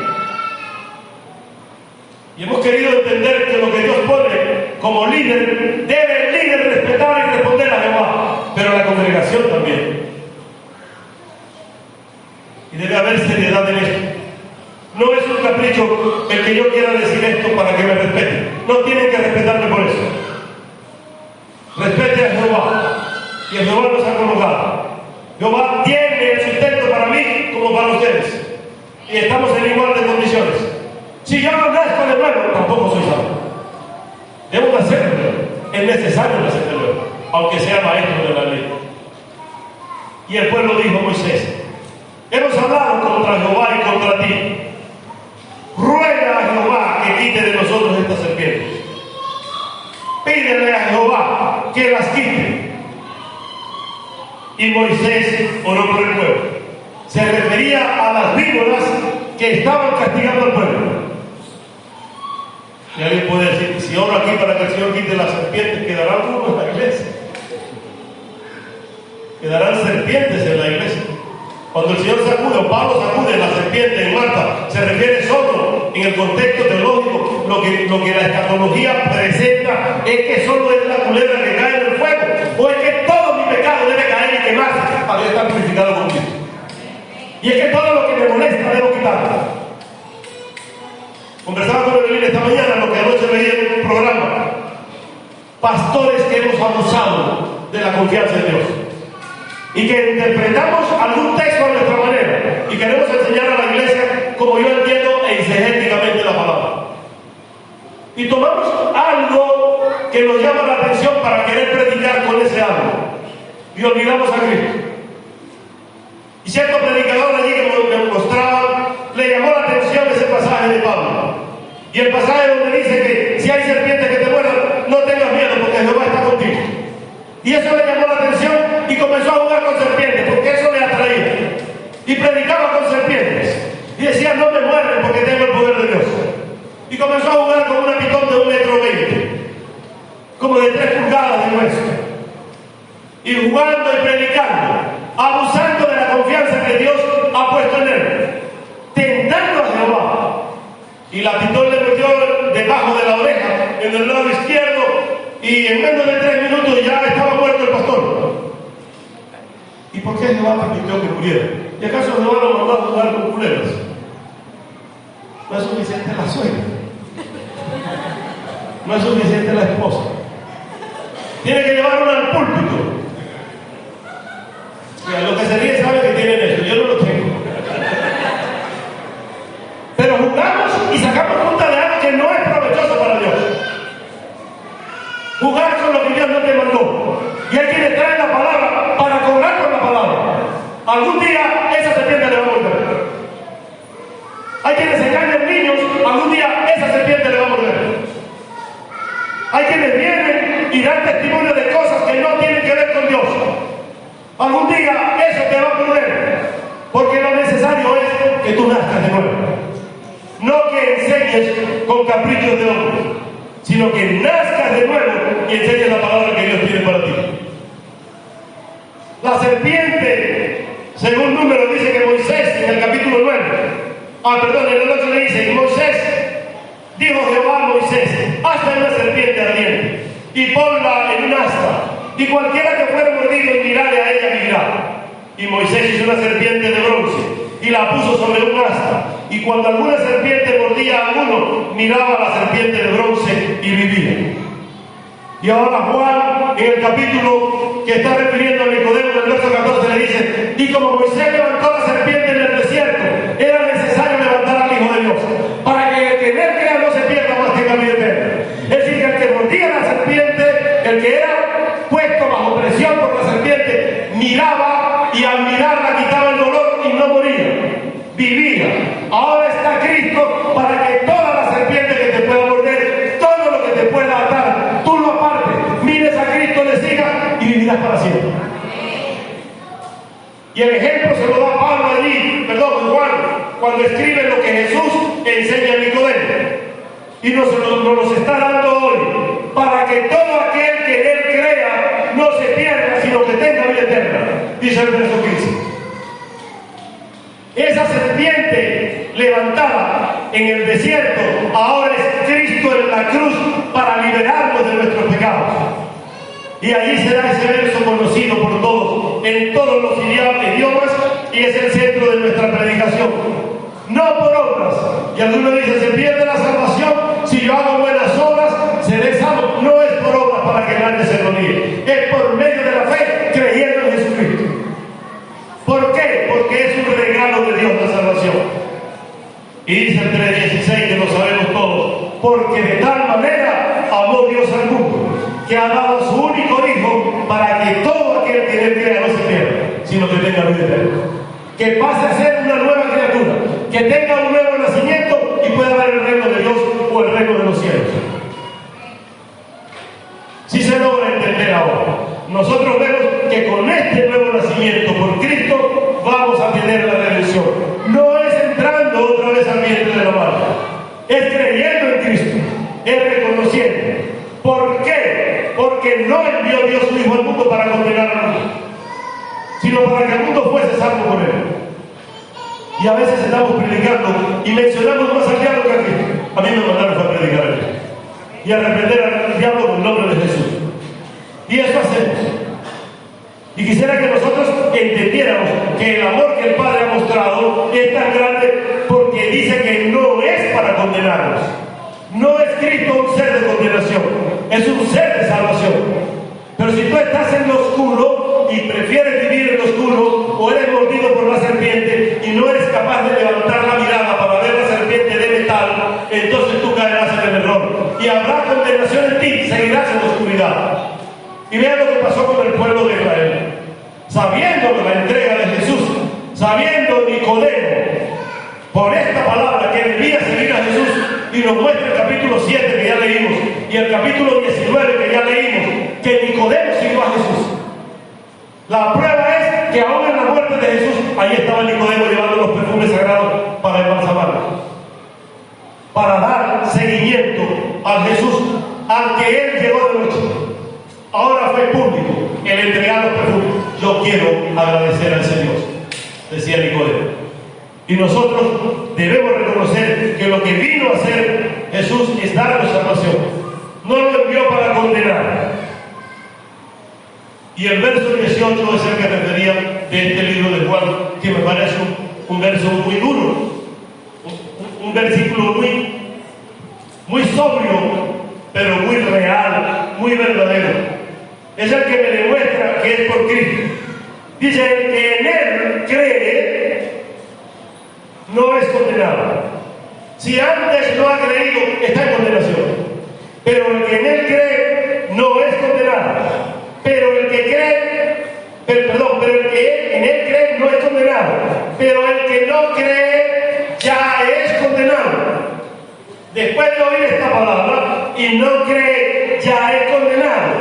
Y hemos querido entender que lo que Dios pone como líder, debe el líder respetar y responder a Jehová, pero la congregación también. Y debe haber seriedad en esto. No es un capricho el que yo quiera decir esto para que me respeten. No tienen que respetarme por eso. Respete a Jehová, y a Jehová nos ha colocado. Jehová tiene el sustento para mí como para ustedes, y estamos en igualdad de condiciones. Si yo no nazco de nuevo, tampoco soy salvo. Debo nacer de nuevo. Es necesario nacer de nuevo, aunque sea maestro de la ley. Y el pueblo dijo a Moisés: hemos hablado contra Jehová y contra ti. Ruega a Jehová que quite de nosotros estas serpientes. Pídele a Jehová que las quite. Y Moisés oró por el pueblo. Se refería a las víboras que estaban castigando al pueblo. Y alguien puede decir: si oro aquí para que el Señor quite las serpientes, quedarán uno en la iglesia. Quedarán serpientes en la iglesia. Cuando el Señor sacude, o Pablo sacude la serpiente en Marta, se refiere solo en el contexto teológico. Lo que la escatología presenta es que solo es la culebra que cae en el fuego, o es que todo mi pecado debe caer y quemarse para yo estar purificado con Cristo. Y es que todo lo que me molesta debo quitarlo. Conversaba con Evelyn esta mañana, lo que anoche veía en un programa. Pastores que hemos abusado de la confianza en Dios y que interpretamos algún texto a nuestra manera y queremos enseñar a la iglesia como yo entiendo exegéticamente la palabra. Y tomamos algo que nos llama la atención para querer predicar con ese algo y olvidamos a Cristo. Y cierto predicador allí que me mostraba, le llamó la atención ese pasaje de Pablo. Y el pasaje donde dice que si hay serpientes que te muerdan, no tengas miedo porque Jehová está contigo. Y eso le llamó la atención y comenzó a jugar con serpientes porque eso le atraía. Y predicaba con serpientes. Y decía: no me muerden porque tengo el poder de Dios. Y comenzó a jugar con una pitón de 1,20 m. como de 3 pulgadas de hueso. Y jugando y predicando, abusando de la confianza que Dios ha puesto en él, tentando a Jehová. Y la pistola le metió debajo de la oreja, en el lado izquierdo, y en menos de 3 minutos ya estaba muerto el pastor. ¿Y por qué Jehová permitió que muriera? ¿Y acaso Jehová lo mandó a jugar con culeras? No es suficiente la suegra, no es suficiente la esposa, tiene que llevarlo al púlpito. Lo que se ríe sabe que tienen eso, yo no lo tengo. Pero jugamos y sacamos cuenta de algo que no es provechoso para Dios. Jugar con lo que Dios no te mandó. Y hay quienes traen la palabra para cobrar con la palabra. Algún día esa serpiente le va a morder. Hay quienes engañan niños, algún día esa serpiente le va a morder. Hay quienes vienen y dan testimonio de cosas que no tienen que ver con Dios. Algún día eso te va a morder. Porque lo necesario es que tú nazcas de nuevo. No que enseñes con caprichos de hombres, sino que nazcas de nuevo y enseñes la palabra que Dios tiene para ti. La serpiente, según Número, dice que Moisés, en el capítulo 9, en el 8 le dice, Moisés, dijo Jehová a Moisés, hazte una serpiente ardiente y ponla en un asta, y cualquiera que fuera mordido y mirare a ella vivirá. Y Moisés hizo una serpiente de bronce y la puso sobre un asta, y cuando alguna serpiente mordía a alguno, miraba a la serpiente de bronce y vivía. Y ahora Juan, en el capítulo que está refiriendo a Nicodemo, en el verso 14, le dice, y como Moisés levantó la serpiente en el desierto, era necesario levantar al Hijo de Dios, para que el que en él crea no se pierda, más tenga vida eterna. Es decir, que el que mordía la serpiente, el que era puesto bajo presión por la serpiente, miraba, y al mirarla quitaba el dolor y no moría, vivía. Ahora está Cristo para que toda la serpiente que te pueda morder, todo lo que te pueda atar, tú lo apartes, mires a Cristo, le sigas y vivirás para siempre. Y el ejemplo se lo da Pablo allí, Juan, cuando escribe lo que Jesús enseña a Nicodemo. Y nos los está dando hoy, para que todo aquel que en él crea no se pierda, sino que tenga vida eterna, dice el verso 15. Esa serpiente levantada en el desierto ahora es Cristo en la cruz para liberarnos de nuestros pecados. Y allí será ese verso conocido por todos, en todos los idiomas, y es el centro de nuestra predicación. No por obras. Y alguno dice, se pierde la salvación si yo hago buenas obras, seré salvo. No es por obras para que nadie se lo niegue, es por medio de la fe, creyendo en Jesucristo. ¿Por qué? Porque es un regalo de Dios la salvación. Y dice el 3:16, que lo sabemos todos, porque de tal manera amó Dios al mundo, que ha dado a su único Hijo, para que todo aquel que en él crea no se pierda, sino que tenga vida eterna. Que pase a ser una nueva criatura, que tenga un nuevo nacimiento y pueda ver el reino de Dios o el reino de los cielos. Si se logra entender ahora, nosotros vemos que con este nuevo nacimiento por Cristo vamos a tener la redención. No es entrando otra vez al vientre de la madre, es creyendo en Cristo, es reconociendo. ¿Por qué? Porque no envió Dios su Hijo al mundo para condenar al mundo, sino para que el mundo fuese salvo por él. Y a veces estamos predicando y mencionamos más al diablo que a Cristo. A mí me mandaron a predicar a él y a reprender al diablo con el nombre de Jesús. Y eso hacemos. Y quisiera que nosotros entendiéramos que el amor que el Padre ha mostrado es tan grande, porque dice que no es para condenarnos. No es Cristo un ser de condenación, es un ser de salvación. Pero si tú estás en lo oscuro y prefieres vivir en lo oscuro, o eres mordido por la serpiente y no eres capaz de levantar la mirada para ver la serpiente de metal, entonces tú caerás en el error y habrá condenación en ti, seguirás en la oscuridad. Y vean lo que pasó con el pueblo de Israel. Sabiendo la entrega de Jesús, sabiendo Nicodemo por esta palabra que debía seguir a Jesús, y nos muestra el capítulo 7 que ya leímos y el capítulo 19 que ya leímos, que Nicodemo siguió a Jesús. La prueba es que aún en la muerte de Jesús, ahí estaba Nicodemo llevando los perfumes sagrados para embalsamarlo, para dar seguimiento a Jesús, al que él llegó de noche. fue público el entregar los perfumes. Yo quiero agradecer al Señor, decía Nicodemo. Y nosotros debemos reconocer que lo que vino a hacer Jesús es darnos salvación. No lo envió para condenar. Y el verso 18 es el que refería de este libro de Juan, que me parece un verso muy duro, un versículo muy sobrio, pero muy real, muy verdadero. Es el que me demuestra que es por Cristo. Dice: el que en Él cree no es condenado. Si antes no ha creído, está en condenación. Pero el que en Él cree no es condenado. Pero el que en Él cree no es condenado. Pero el que no cree ya es condenado. Después de oír esta palabra y no cree, ya es condenado,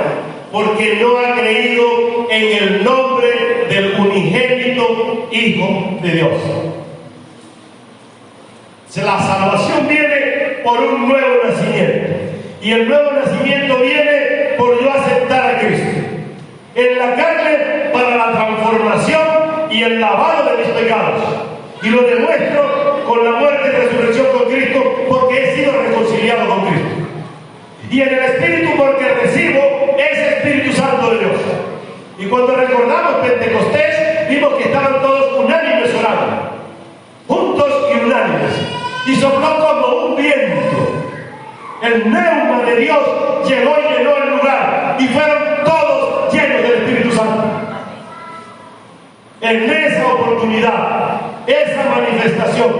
porque no ha creído en el nombre del unigénito Hijo de Dios. La salvación viene por un nuevo nacimiento, y el nuevo nacimiento viene por yo aceptar a Cristo en la carne para la transformación y el lavado de mis pecados, y lo demuestro con la muerte y resurrección con Cristo, porque he sido reconciliado con Cristo, y en el Espíritu, porque recibo ese Espíritu Santo de Dios. Y cuando recordamos Pentecostés, vimos que estaban todos unánimes orando, juntos y unánimes, y sopló como un viento. El neuma de Dios llegó y llenó el lugar, y fueron todos llenos del Espíritu Santo. En esa oportunidad, esa manifestación,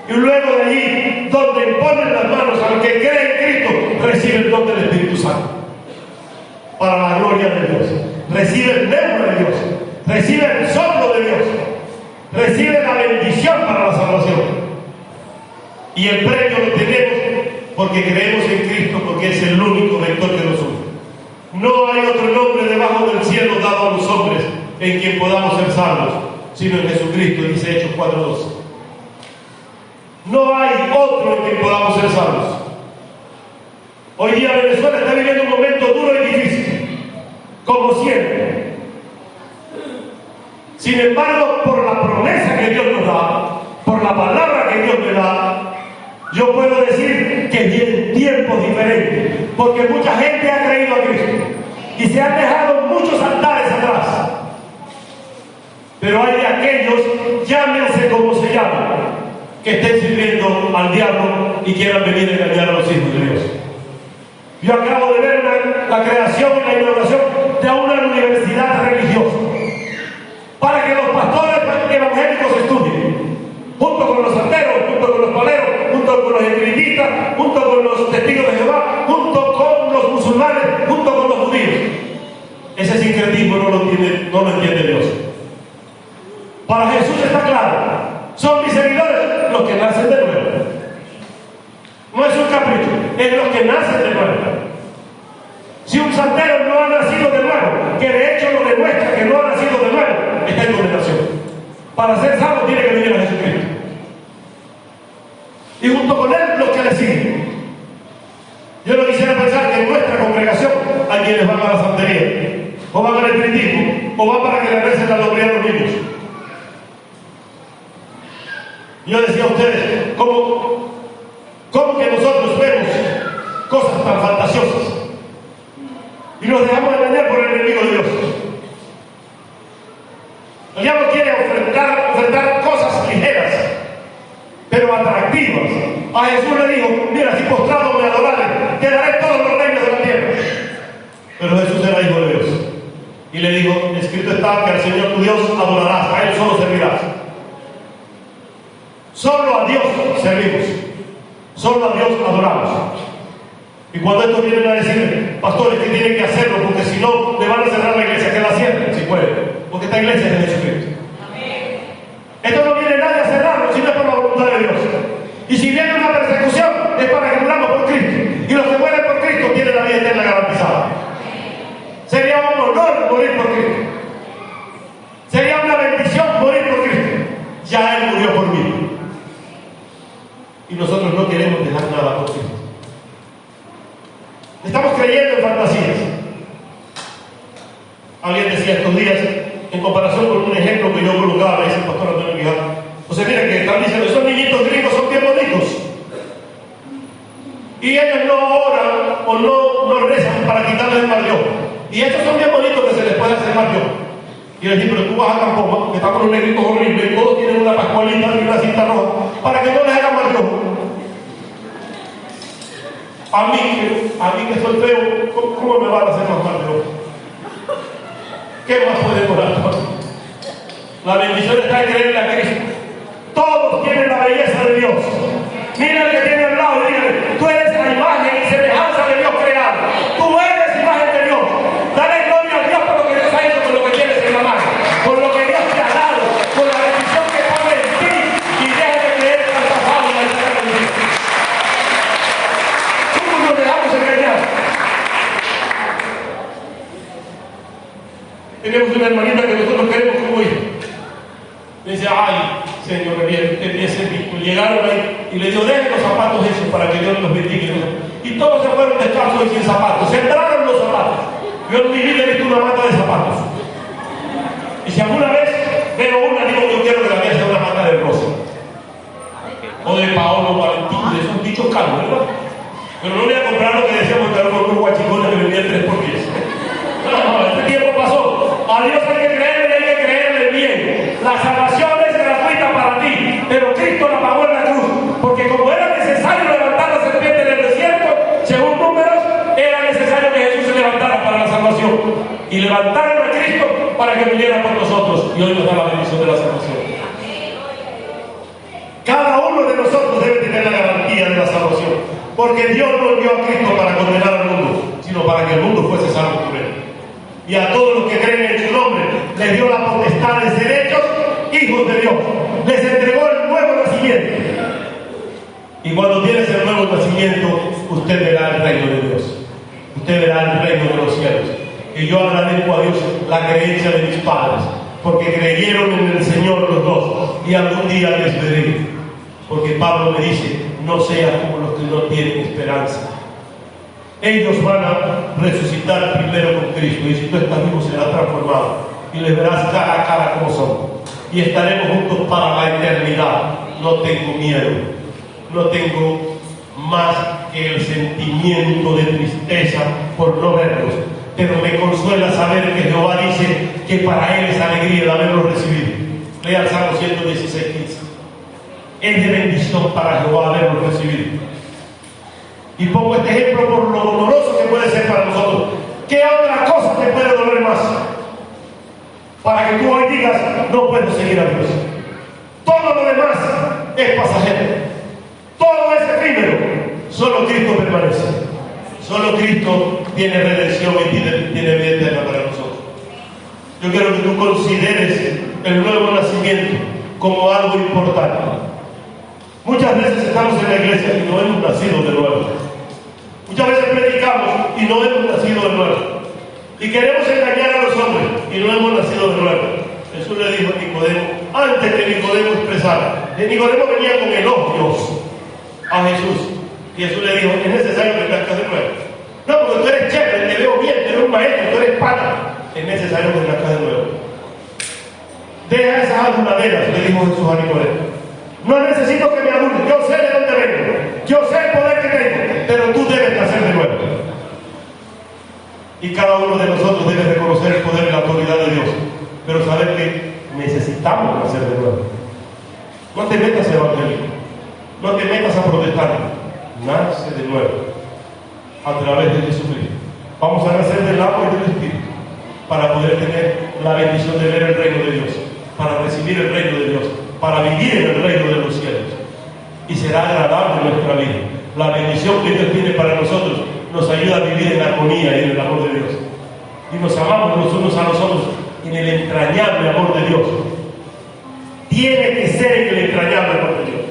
y luego de allí, donde imponen las manos al que cree en Cristo, recibe el don del Espíritu Santo para la gloria de Dios. Recibe el neuma de Dios, recibe el soplo de Dios, recibe la bendición para la salvación. Y el premio lo tenemos porque creemos en Cristo, porque es el único vector que nos une. No hay otro nombre debajo del cielo dado a los hombres en quien podamos ser salvos, sino en Jesucristo, dice Hechos 4:12. No hay otro en quien podamos ser salvos. Hoy día Venezuela está viviendo un momento duro y difícil, como siempre. Sin embargo, por la promesa que Dios nos da, por la palabra que Dios me da, yo puedo decir que vienen tiempos diferentes, porque mucha gente ha creído a Cristo y se han dejado muchos altares atrás. Pero hay de aquellos, llámense como se llaman, que estén sirviendo al diablo y quieran venir a engañar a los hijos de Dios. Yo acabo de ver la creación y la inauguración de una universidad religiosa para que los pastores evangélicos estudien, junto con los santeros, junto con los paleros, junto con los espiritistas, junto con los testigos de Jehová, junto con los musulmanes, junto con los judíos. Ese sincretismo no lo entiende Dios. Para Jesús está claro, son mis seguidores los que nacen de nuevo. No es un capricho, es los que nacen de nuevo. Si un santero no ha nacido de nuevo, que de hecho lo demuestra que no ha nacido de nuevo, está en condenación. Para ser salvo tiene que venir a Jesucristo. Y junto con él los que le siguen. Yo no quisiera pensar que en nuestra congregación hay quienes van a la santería, o van al espiritismo, o van para que le recen la doctrina a los niños. Yo decía a ustedes, ¿cómo que nosotros vemos cosas tan fantasiosas y nos dejamos engañar por el enemigo de Dios? El diablo quiere ofertar cosas ligeras, pero atractivas. A Jesús le dijo: mira, si postrado me adorares, te daré todos los reinos de la tierra. Pero Jesús era hijo de Dios y le dijo: escrito está que al Señor tu Dios adorarás, a Él solo servirás. Solo a Dios servimos, solo a Dios adoramos. Y cuando estos vienen a decir, pastores, que tienen que hacerlo, porque si no, le van a cerrar la iglesia, que la cierren, si pueden, porque esta iglesia es de Jesucristo. Esto no viene nadie a cerrarlo, sino es por la voluntad de Dios. Y si viene una persecución, es para que muramos por Cristo. Y los que mueren por Cristo tienen la vida eterna garantizada. Sería un honor morir por Cristo. Sería una bendición morir por Cristo. Ya Él murió por mí. Y nosotros no queremos dejar nada por Cristo. Estamos creyendo en fantasías. decía estos días, en comparación con un ejemplo que yo colocaba, me dice el pastor Antonio Quijano. Entonces, mira que están diciendo, esos niñitos gringos son bien bonitos. Y ellos no oran o no rezan para quitarles el mal Dios. Y estos son bien bonitos que se les puede hacer mal Dios. Y les digo, pero tú vas a Campoma, que están con los negritos horribles, y todos tienen una pascualita y una cinta roja, para que no les hagan mal Dios. A mí que soy feo, ¿cómo me van a hacer más mal Dios? ¿Qué más puede orar por mí? La bendición está en creerle a Cristo. Todos tienen la belleza de Dios. Mira el que tiene al lado y dígale, tú eres la imagen y semejanza de Dios creado. Tú eres imagen de Dios. Dale gloria a Dios por lo que Dios ha hecho, por lo que tienes en la mano, por lo que Dios te ha dado, por la bendición que pone en ti, y deja de creer que el pasado y la historia de Dios. ¿Cómo nos dejamos engañar? Tenemos una hermanita que nosotros queremos como hija. Me dice, ay, Señor, ese vínculo. Llegaron ahí y le dio, dejen los zapatos esos para que Dios los bendiga. Y todos se fueron descalzos y sin zapatos. Se entraron los zapatos. Yo en mi vida he visto una mata de zapatos. Y si alguna vez veo una, digo, yo quiero que la mía sea una mata de rosa. O de Paolo Valentín, de esos dichos caros, ¿verdad? Pero no voy a comprar lo que decíamos que era con unos guachicones que vendían 3 por 10. No, este tiempo pasó. A Dios hay que creerle bien. La salvación es gratuita para ti, pero Cristo la pagó en la cruz, porque como era necesario levantar la serpiente en el desierto, según Números, era necesario que Jesús se levantara para la salvación. Y levantaron a Cristo para que muriera por nosotros, y hoy nos da la bendición de la salvación. Cada uno de nosotros debe tener la garantía de la salvación, porque Dios no envió a Cristo para condenar al mundo, sino para que el mundo fuese salvo por él. Y a todos los que creen en su nombre les dio la potestad de ser hechos hijos de Dios. Les entregó el nuevo nacimiento. Y cuando tienes el nuevo nacimiento, usted verá el reino de Dios. Usted verá el reino de los cielos. Y yo agradezco a Dios la creencia de mis padres, porque creyeron en el Señor los dos, y algún día les veré. Porque Pablo me dice, no seas como los que no tienen esperanza. Ellos van a resucitar primero con Cristo, y si tú estás vivo serás transformado, y les verás cara a cara como son, y estaremos juntos para la eternidad. No tengo miedo, no tengo más que el sentimiento de tristeza por no verlos, pero me consuela saber que Jehová dice que para él es alegría el haberlos recibido. Lea el Salmo 116:15. Es de bendición para Jehová haberlos recibido. Y pongo este ejemplo por lo doloroso que puede ser para nosotros. ¿Qué otra cosa te puede doler más? Para que tú hoy digas, no puedo seguir a Dios. Todo lo demás es pasajero. Todo es efímero. Solo Cristo permanece. Solo Cristo tiene redención y tiene vida eterna para nosotros. Yo quiero que tú consideres el nuevo nacimiento como algo importante. Muchas veces estamos en la iglesia y no hemos nacido de nuevo. Muchas veces predicamos y no hemos nacido de nuevo. Y queremos engañar a los hombres y no hemos nacido de nuevo. Jesús le dijo a Nicodemo, antes que Nicodemo expresara, Nicodemo venía con elogios a Jesús. Y Jesús le dijo, es necesario que nazcas de nuevo. No, porque tú eres chévere, te veo bien, tú eres un maestro, tú eres pana. Es necesario que nazcas de nuevo. Deja esas adunaderas, le dijo Jesús a Nicodemo. No necesito que me adules, yo sé de dónde vengo, yo sé el poder que tengo, pero tú debes nacer de nuevo. Y cada uno de nosotros debe reconocer el poder y la autoridad de Dios, pero saber que necesitamos nacer de nuevo. No te metas a evangelismo, no te metas a protestar, nace de nuevo a través de Jesucristo. Vamos a nacer del agua y del Espíritu para poder tener la bendición de ver el reino de Dios, para recibir el reino de Dios, para vivir en el reino de los cielos, y será agradable en nuestra vida. La bendición que Dios tiene para nosotros nos ayuda a vivir en armonía y en el amor de Dios, y nos amamos los unos a los otros en el entrañable amor de Dios. Tiene que ser en el entrañable amor de Dios,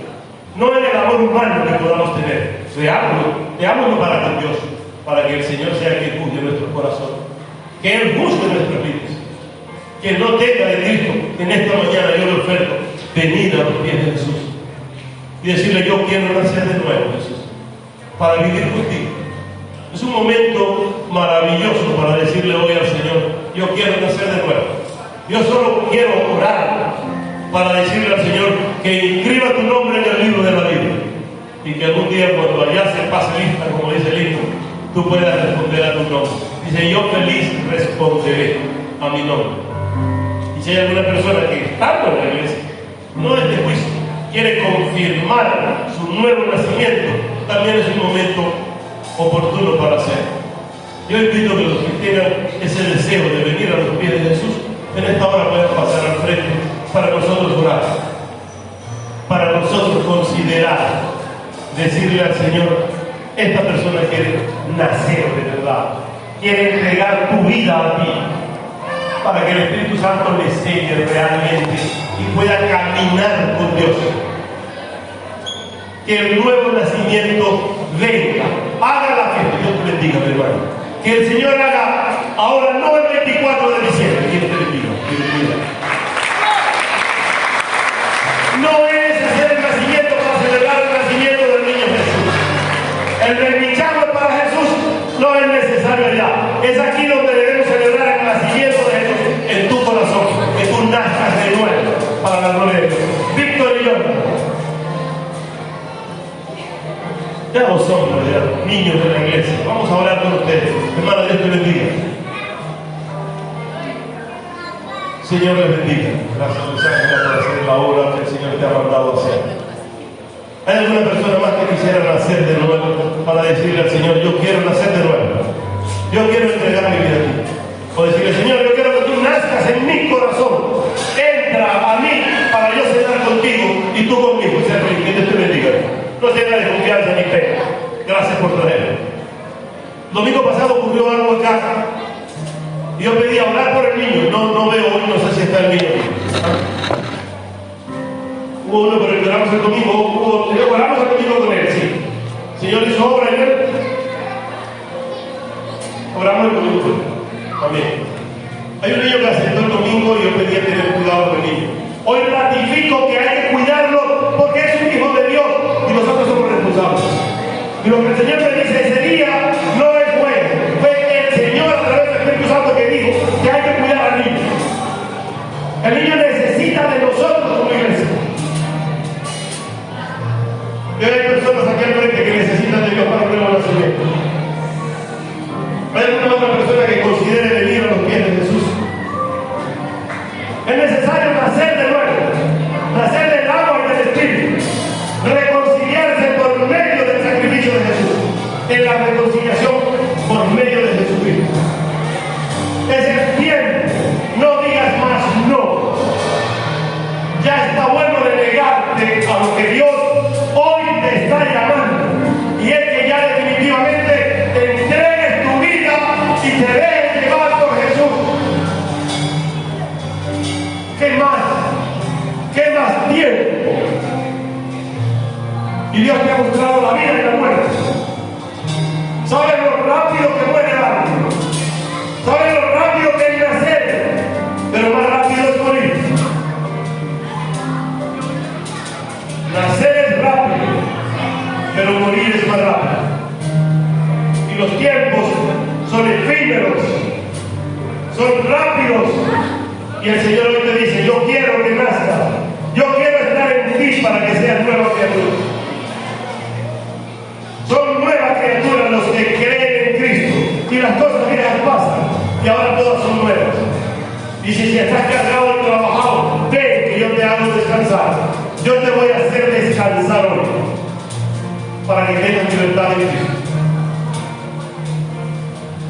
no en el amor humano que podamos tener. Veámoslo para con Dios, para que el Señor sea quien juzgue nuestro corazón, que Él juzgue nuestras vidas. Que no tenga de Cristo, en esta mañana yo le oferto venir a los pies de Jesús y decirle, yo quiero nacer de nuevo, Jesús, para vivir contigo. Es un momento maravilloso para decirle hoy al Señor, yo quiero nacer de nuevo. Yo solo quiero orar para decirle al Señor que inscriba tu nombre en el libro de la vida y que algún día cuando allá se pase lista, como dice el himno, tú puedas responder a tu nombre. Dice, yo feliz responderé a mi nombre. Y si hay alguna persona que estando en la iglesia, no es de juicio, quiere confirmar su nuevo nacimiento, también es un momento oportuno para hacerlo. Yo invito a que los que tengan ese deseo de venir a los pies de Jesús, en esta hora puedan pasar al frente para nosotros orar, para nosotros considerar, decirle al Señor, esta persona quiere nacer de verdad, quiere entregar tu vida a ti, para que el Espíritu Santo le selle realmente y pueda caminar con Dios. Que el nuevo nacimiento venga, haga la fiesta. Dios te bendiga, mi hermano. Que el Señor haga ahora, no el 24 de diciembre. Dios te bendiga. No es hacer el nacimiento para celebrar el nacimiento del niño Jesús. El reinichado para Jesús no es necesario ya. Es aquí donde debemos celebrar el nacimiento de Jesús en tu corazón, que tú nazcas de nuevo para la gloria de Dios. Víctor y yo. Ya vos somos ya niños de la iglesia. Vamos a orar con ustedes. Hermano, Dios te bendiga. Señor les bendiga. Gracias, Luis, por hacer la obra que el Señor te ha mandado a hacer. ¿Hay alguna persona más que quisiera nacer de nuevo para decirle al Señor, yo quiero nacer de nuevo? Yo quiero entregar mi vida a ti. O decirle, Señor, yo quiero que tú nazcas en mi corazón. Entra a mí para yo cenar contigo y tú conmigo. Y ser feliz. Que Dios te bendiga. No tenga desconfianza ni fe. Gracias por traerlo. Domingo pasado ocurrió algo acá. Y yo pedí a orar por el niño. No veo hoy, no sé si está el niño. Hubo uno por el que oramos el domingo. Oramos el domingo con él, sí. El Señor hizo obra en él. Oramos el domingo. Amén. Hay un niño que aceptó el domingo y yo pedí a tener cuidado del niño. Hoy ratifico que hay que cuidarlo porque es un hijo de Dios y nosotros somos responsables. Y lo que el Señor me dice ese día no es bueno. Fue el Señor a través del Espíritu Santo que dijo que hay que cuidar al niño. El niño necesita de nosotros como iglesia. Y hay personas aquí al frente que necesitan de Dios para un nuevo nacimiento. Hay alguna otra persona que considere venir a los pies de Jesús. Es necesario nacer de nuevo, nacer del agua y del Espíritu, reconciliarse por medio del sacrificio de Jesús, en la reconciliación por medio de Jesucristo. Es el tiempo, no digas más no. Ya está bueno de negarte a lo que Dios hoy te está llamando, y es que ya definitivamente te entregues tu vida y te dejes llevar por Jesús. ¿Qué más? ¿Qué más tiempo? Y Dios te ha mostrado la vida y la muerte. ¿Sabes lo rápido que muere el árbol? ¿Sabes lo rápido que es nacer? Pero más rápido es morir. Nacer es rápido, pero morir es más rápido. Y los tiempos son efímeros, son rápidos. Y el Señor hoy te dice, yo quiero que nazcas, yo quiero estar en ti para que seas nueva criatura. Son nuevas criaturas los que creen en Cristo, y las cosas viejas pasan, y ahora todas son nuevas. Dice, si estás cargado y trabajado, ven que yo te hago descansar. Yo te voy a hacer descansar hoy, para que tengas libertad en Cristo.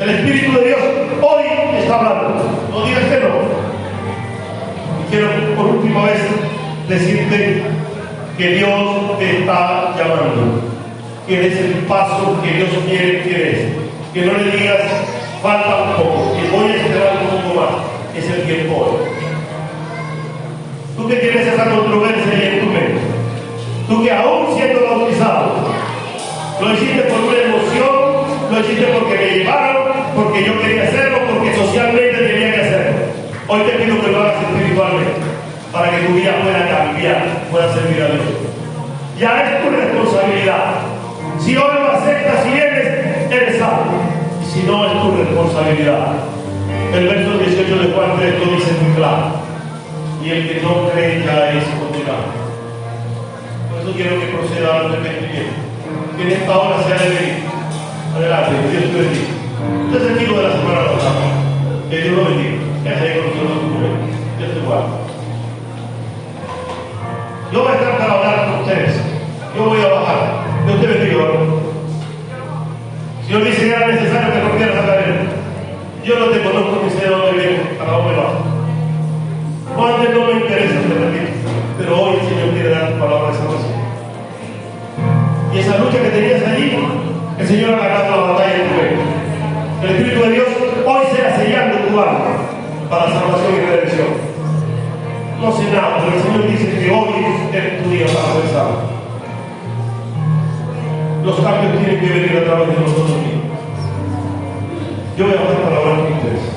El Espíritu de Dios hoy está hablando, no digas que no. Quiero por última vez decirte que Dios te está llamando, que des el paso que Dios quiere que des, que no le digas falta un poco, que voy a esperar un poco más, es el tiempo hoy. Tú que tienes esa controversia ahí en tu mente, tú que aún siendo bautizado, lo hiciste por una emoción, lo hiciste porque me llevaron, porque yo quería hacerlo, porque socialmente tenía que hacerlo. Hoy te pido que lo hagas espiritualmente, para que tu vida pueda cambiar, pueda servir a Dios. Ya es tu responsabilidad. Si hoy lo aceptas y vienes, eres salvo. Y si no, es tu responsabilidad. El verso 18 18 de Juan 3 lo dice muy claro. Y el que no cree ya es condenado. Por eso quiero que proceda al arrepentimiento. Que en esta hora sea de venir. Adelante, que Dios te bendiga. Usted es el testigo de la semana pasada. Que Dios lo bendiga. Que haya conocido los documentos. Dios te guarde. Yo voy a estar para hablar con ustedes. Yo voy a bajar. Dios te bendiga, hermano. Si Dios dice que era necesario que rompiera la cadena. Yo no te conozco ni sé de dónde viene, a dónde va. No, antes no me interesa, te repito. Pero hoy el Señor quiere dar tu palabra de salvación. Y esa lucha que tenías allí, el Señor ha ganado la batalla en tu vida. El Espíritu de Dios hoy sea sellando tu alma para salvación y redención. No sé nada, pero el Señor dice que hoy es tu día para ser salvo. Los cambios tienen que venir a través de nosotros mismos. Yo voy a hablar para hablar con ustedes.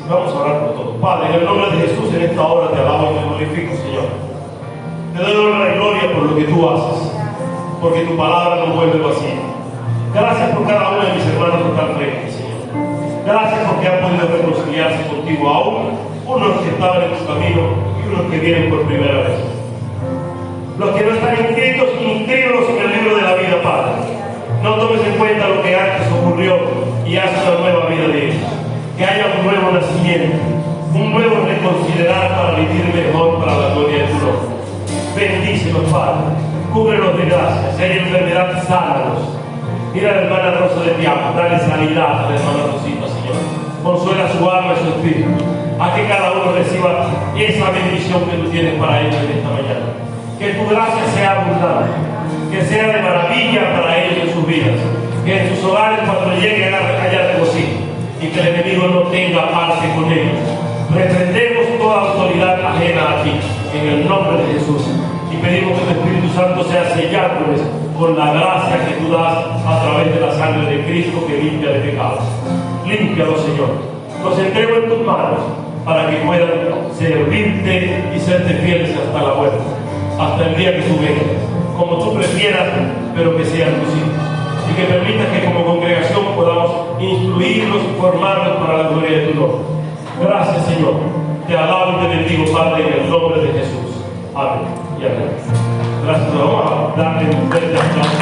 Vamos a orar por todos. Padre, en el nombre de Jesús, en esta hora te alabo y te glorifico, Señor. Te doy honra y gloria por lo que tú haces, porque tu palabra no vuelve vacía. Gracias por cada uno de mis hermanos que están frente, Señor. Gracias porque han podido reconciliarse contigo aún, unos que estaban en tu camino y unos que vienen por primera vez. Los que no están inscritos, inscríbelos en el libro de la vida, Padre. No tomes en cuenta lo que antes ocurrió y haz una nueva vida de ellos. Que haya un nuevo nacimiento, un nuevo reconsiderar para vivir mejor para la gloria de tu nombre. Bendícelos, Padre, cúbrelos de gracia. Si hay enfermedad, sánalos. Mira a la hermana Rosa de Piamo, dale sanidad a la hermana Rosita, Señor. Consuela su alma y su espíritu. A que cada uno reciba esa bendición que tú tienes para ellos en esta mañana. Que tu gracia sea abundante, que sea de maravilla para ellos en sus vidas. Que en sus hogares, cuando lleguen a haya regocijo. Y que el enemigo no tenga parte con ellos. Reprendemos toda autoridad ajena a ti, en el nombre de Jesús. Y pedimos que tu Espíritu Santo sea sellándoles con la gracia que tú das a través de la sangre de Cristo que limpia de pecados. Límpialos, Señor. Los entrego en tus manos para que puedan servirte y serte fieles hasta la muerte, hasta el día que tú vengas, como tú prefieras, pero que sean tus hijos. Y que permitas que como congregación podamos instruirlos y formarlos para la gloria de tu nombre. Gracias, Señor. Te alabo y te bendigo, Padre, en el nombre de Jesús. Amén y amén. Gracias. Vamos a darle un fuerte aplauso.